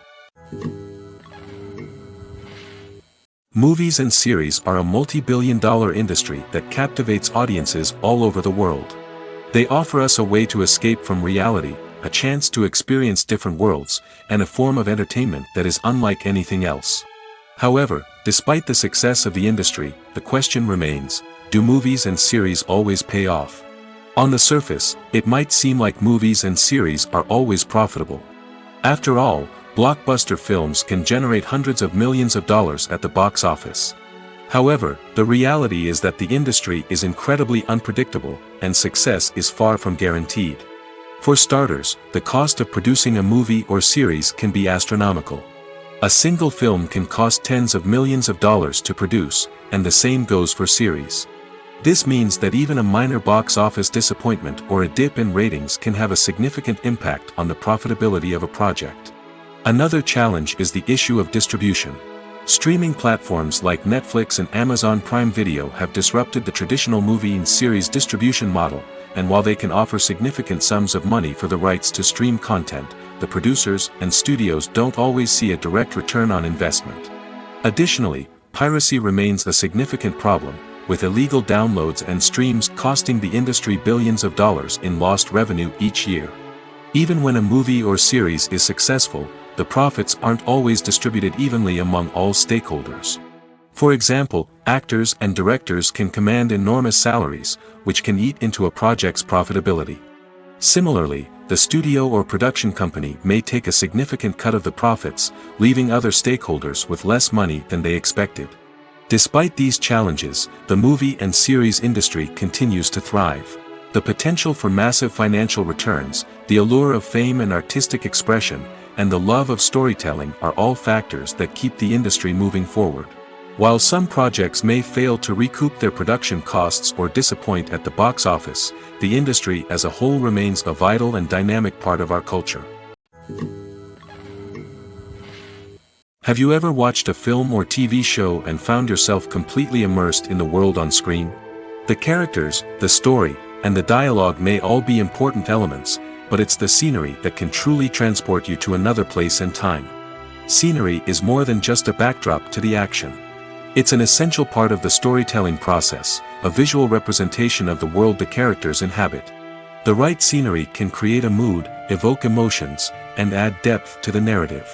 Movies and series are a multi-billion-dollar industry that captivates audiences all over the world. They offer us a way to escape from reality, a chance to experience different worlds, and a form of entertainment that is unlike anything else. However, despite the success of the industry, the question remains, do movies and series always pay off? On the surface, it might seem like movies and series are always profitable. After all, blockbuster films can generate hundreds of millions of dollars at the box office. However, the reality is that the industry is incredibly unpredictable, and success is far from guaranteed. For starters, the cost of producing a movie or series can be astronomical. A single film can cost tens of millions of dollars to produce, and the same goes for series. This means that even a minor box office disappointment or a dip in ratings can have a significant impact on the profitability of a project. Another challenge is the issue of distribution. Streaming platforms like Netflix and Amazon Prime Video have disrupted the traditional movie and series distribution model, and while they can offer significant sums of money for the rights to stream content, the producers and studios don't always see a direct return on investment. Additionally, piracy remains a significant problem, with illegal downloads and streams costing the industry billions of dollars in lost revenue each year. Even when a movie or series is successful, the profits aren't always distributed evenly among all stakeholders. For example, actors and directors can command enormous salaries, which can eat into a project's profitability. Similarly, the studio or production company may take a significant cut of the profits, leaving other stakeholders with less money than they expected. Despite these challenges, the movie and series industry continues to thrive. The potential for massive financial returns, the allure of fame and artistic expression, and the love of storytelling are all factors that keep the industry moving forward. While some projects may fail to recoup their production costs or disappoint at the box office, the industry as a whole remains a vital and dynamic part of our culture. Have you ever watched a film or TV show and found yourself completely immersed in the world on screen? The characters, the story, and the dialogue may all be important elements, but it's the scenery that can truly transport you to another place and time. Scenery is more than just a backdrop to the action. It's an essential part of the storytelling process, a visual representation of the world the characters inhabit. The right scenery can create a mood, evoke emotions, and add depth to the narrative.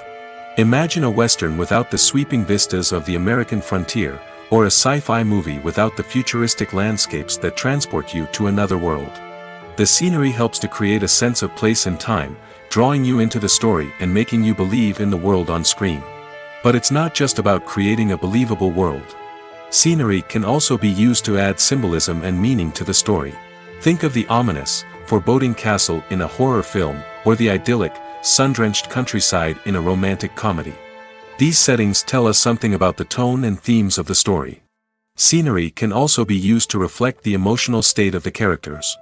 Imagine a Western without the sweeping vistas of the American frontier, or a sci-fi movie without the futuristic landscapes that transport you to another world. The scenery helps to create a sense of place and time, drawing you into the story and making you believe in the world on screen. But it's not just about creating a believable world. Scenery can also be used to add symbolism and meaning to the story. Think of the ominous, foreboding castle in a horror film, or the idyllic, sun-drenched countryside in a romantic comedy. These settings tell us something about the tone and themes of the story. Scenery can also be used to reflect the emotional state of the characters.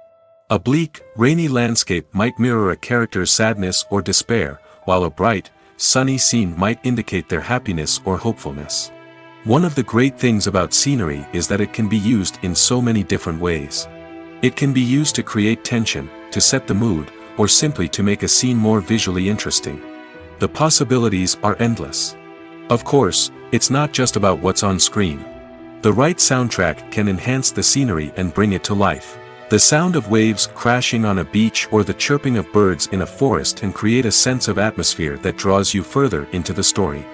A bleak, rainy landscape might mirror a character's sadness or despair, while a bright, sunny scene might indicate their happiness or hopefulness. One of the great things about scenery is that it can be used in so many different ways. It can be used to create tension, to set the mood, or simply to make a scene more visually interesting. The possibilities are endless. Of course, it's not just about what's on screen. The right soundtrack can enhance the scenery and bring it to life. The sound of waves crashing on a beach or the chirping of birds in a forest can create a sense of atmosphere that draws you further into the story.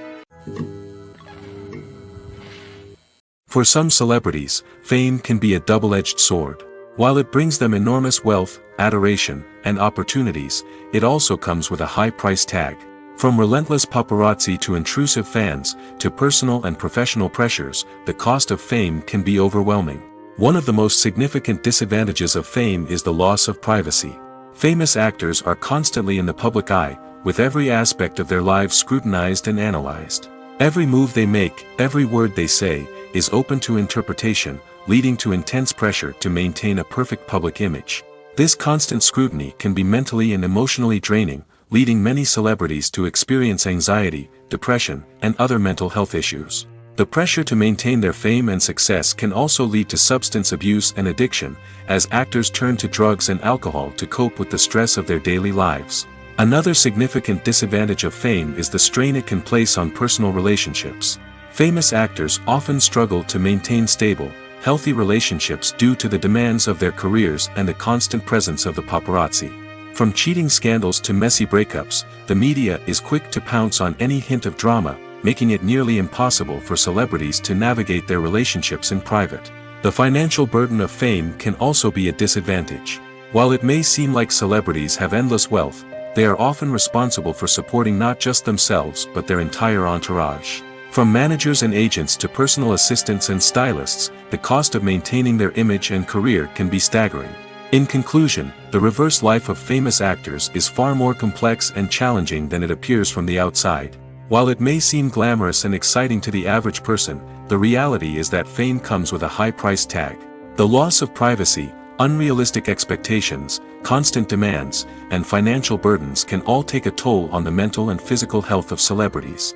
For some celebrities, fame can be a double-edged sword. While it brings them enormous wealth, adoration, and opportunities, it also comes with a high price tag. From relentless paparazzi to intrusive fans, to personal and professional pressures, the cost of fame can be overwhelming. One of the most significant disadvantages of fame is the loss of privacy. Famous actors are constantly in the public eye, with every aspect of their lives scrutinized and analyzed. Every move they make, every word they say, is open to interpretation, leading to intense pressure to maintain a perfect public image. This constant scrutiny can be mentally and emotionally draining, leading many celebrities to experience anxiety, depression, and other mental health issues. The pressure to maintain their fame and success can also lead to substance abuse and addiction, as actors turn to drugs and alcohol to cope with the stress of their daily lives. Another significant disadvantage of fame is the strain it can place on personal relationships. Famous actors often struggle to maintain stable, healthy relationships due to the demands of their careers and the constant presence of the paparazzi. From cheating scandals to messy breakups, the media is quick to pounce on any hint of drama, making it nearly impossible for celebrities to navigate their relationships in private. The financial burden of fame can also be a disadvantage. While it may seem like celebrities have endless wealth, they are often responsible for supporting not just themselves but their entire entourage. From managers and agents to personal assistants and stylists, the cost of maintaining their image and career can be staggering. In conclusion, the reverse life of famous actors is far more complex and challenging than it appears from the outside. While it may seem glamorous and exciting to the average person, the reality is that fame comes with a high price tag. The loss of privacy, unrealistic expectations, constant demands, and financial burdens can all take a toll on the mental and physical health of celebrities.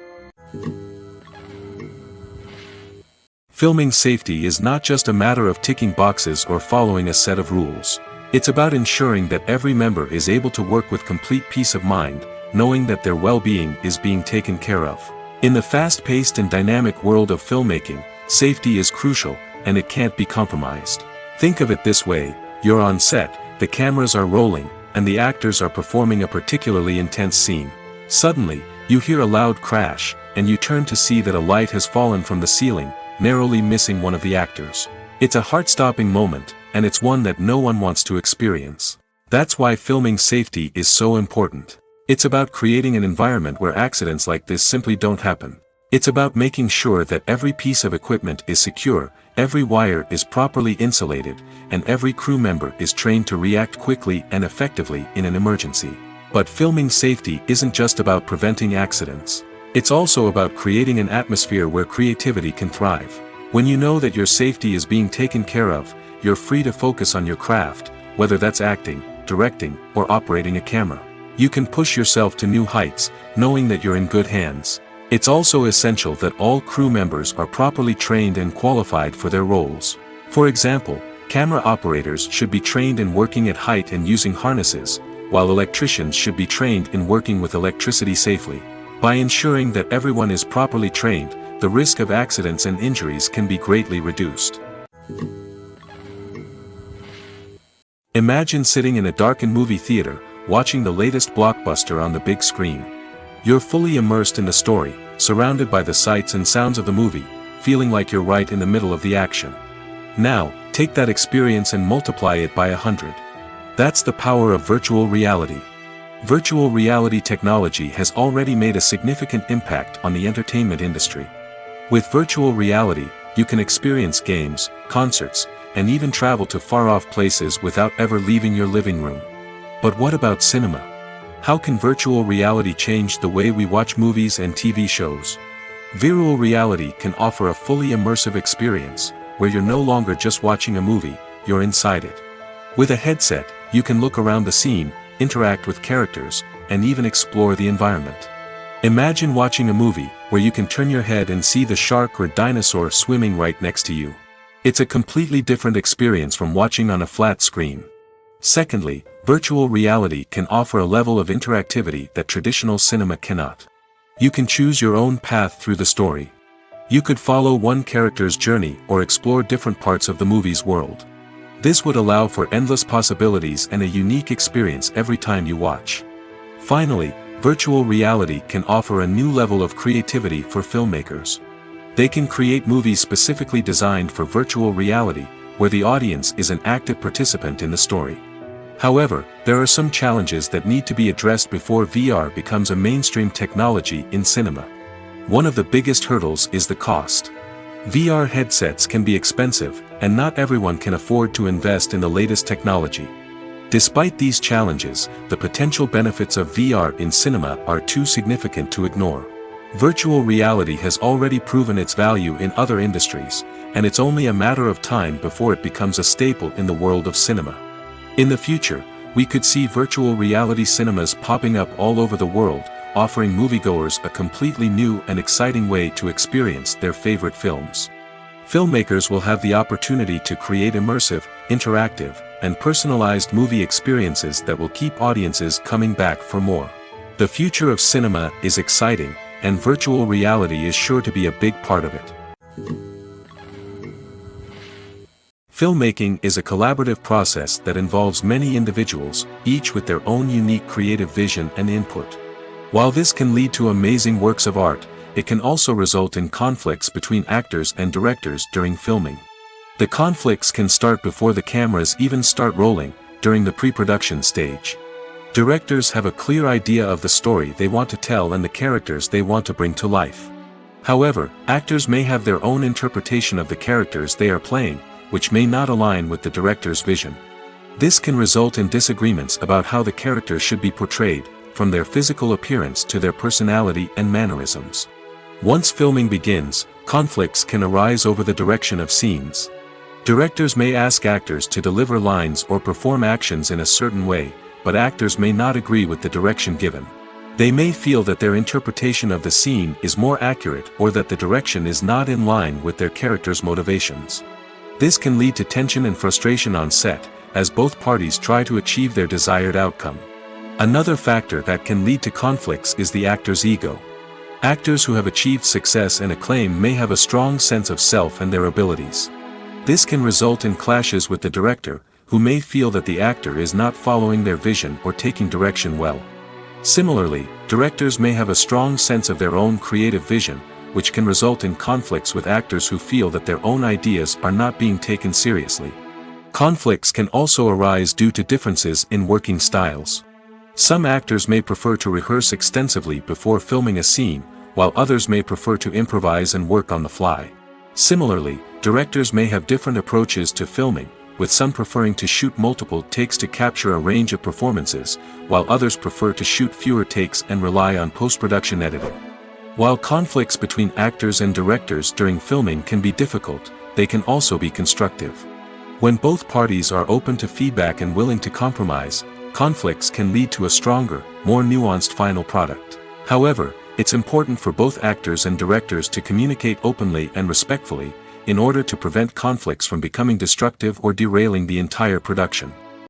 Filming safety is not just a matter of ticking boxes or following a set of rules. It's about ensuring that every member is able to work with complete peace of mind, knowing that their well-being is being taken care of. In the fast-paced and dynamic world of filmmaking, safety is crucial, and it can't be compromised. Think of it this way: you're on set, the cameras are rolling, and the actors are performing a particularly intense scene. Suddenly, you hear a loud crash, and you turn to see that a light has fallen from the ceiling, narrowly missing one of the actors. It's a heart-stopping moment, and it's one that no one wants to experience. That's why filming safety is so important. It's about creating an environment where accidents like this simply don't happen. It's about making sure that every piece of equipment is secure, every wire is properly insulated, and every crew member is trained to react quickly and effectively in an emergency. But filming safety isn't just about preventing accidents. It's also about creating an atmosphere where creativity can thrive. When you know that your safety is being taken care of, you're free to focus on your craft, whether that's acting, directing, or operating a camera. You can push yourself to new heights, knowing that you're in good hands. It's also essential that all crew members are properly trained and qualified for their roles. For example, camera operators should be trained in working at height and using harnesses, while electricians should be trained in working with electricity safely. By ensuring that everyone is properly trained, the risk of accidents and injuries can be greatly reduced. Imagine sitting in a darkened movie theater, watching the latest blockbuster on the big screen. You're fully immersed in the story, surrounded by the sights and sounds of the movie, feeling like you're right in the middle of the action. Now, take that experience and multiply it by 100. That's the power of virtual reality. Virtual reality technology has already made a significant impact on the entertainment industry. With virtual reality, you can experience games, concerts, and even travel to far-off places without ever leaving your living room. But what about cinema? How can virtual reality change the way we watch movies and TV shows? Virtual reality can offer a fully immersive experience, where you're no longer just watching a movie, you're inside it. With a headset, you can look around the scene, interact with characters, and even explore the environment. Imagine watching a movie where you can turn your head and see the shark or dinosaur swimming right next to you. It's a completely different experience from watching on a flat screen. Secondly, virtual reality can offer a level of interactivity that traditional cinema cannot. You can choose your own path through the story. You could follow one character's journey or explore different parts of the movie's world. This would allow for endless possibilities and a unique experience every time you watch. Finally, virtual reality can offer a new level of creativity for filmmakers. They can create movies specifically designed for virtual reality, where the audience is an active participant in the story. However, there are some challenges that need to be addressed before VR becomes a mainstream technology in cinema. One of the biggest hurdles is the cost. VR headsets can be expensive, and not everyone can afford to invest in the latest technology. Despite these challenges, the potential benefits of VR in cinema are too significant to ignore. Virtual reality has already proven its value in other industries, and it's only a matter of time before it becomes a staple in the world of cinema. In the future, we could see virtual reality cinemas popping up all over the world, offering moviegoers a completely new and exciting way to experience their favorite films. Filmmakers will have the opportunity to create immersive, interactive, and personalized movie experiences that will keep audiences coming back for more. The future of cinema is exciting, and virtual reality is sure to be a big part of it. Filmmaking is a collaborative process that involves many individuals, each with their own unique creative vision and input. While this can lead to amazing works of art, it can also result in conflicts between actors and directors during filming. The conflicts can start before the cameras even start rolling, during the pre-production stage. Directors have a clear idea of the story they want to tell and the characters they want to bring to life. However, actors may have their own interpretation of the characters they are playing, which may not align with the director's vision. This can result in disagreements about how the character should be portrayed, from their physical appearance to their personality and mannerisms. Once filming begins, conflicts can arise over the direction of scenes. Directors may ask actors to deliver lines or perform actions in a certain way, but actors may not agree with the direction given. They may feel that their interpretation of the scene is more accurate or that the direction is not in line with their character's motivations. This can lead to tension and frustration on set, as both parties try to achieve their desired outcome. Another factor that can lead to conflicts is the actor's ego. Actors who have achieved success and acclaim may have a strong sense of self and their abilities. This can result in clashes with the director, who may feel that the actor is not following their vision or taking direction well. Similarly, directors may have a strong sense of their own creative vision, which can result in conflicts with actors who feel that their own ideas are not being taken seriously. Conflicts can also arise due to differences in working styles. Some actors may prefer to rehearse extensively before filming a scene, while others may prefer to improvise and work on the fly. Similarly, directors may have different approaches to filming, with some preferring to shoot multiple takes to capture a range of performances, while others prefer to shoot fewer takes and rely on post-production editing. While conflicts between actors and directors during filming can be difficult, they can also be constructive. When both parties are open to feedback and willing to compromise, conflicts can lead to a stronger, more nuanced final product. However, it's important for both actors and directors to communicate openly and respectfully, in order to prevent conflicts from becoming destructive or derailing the entire production.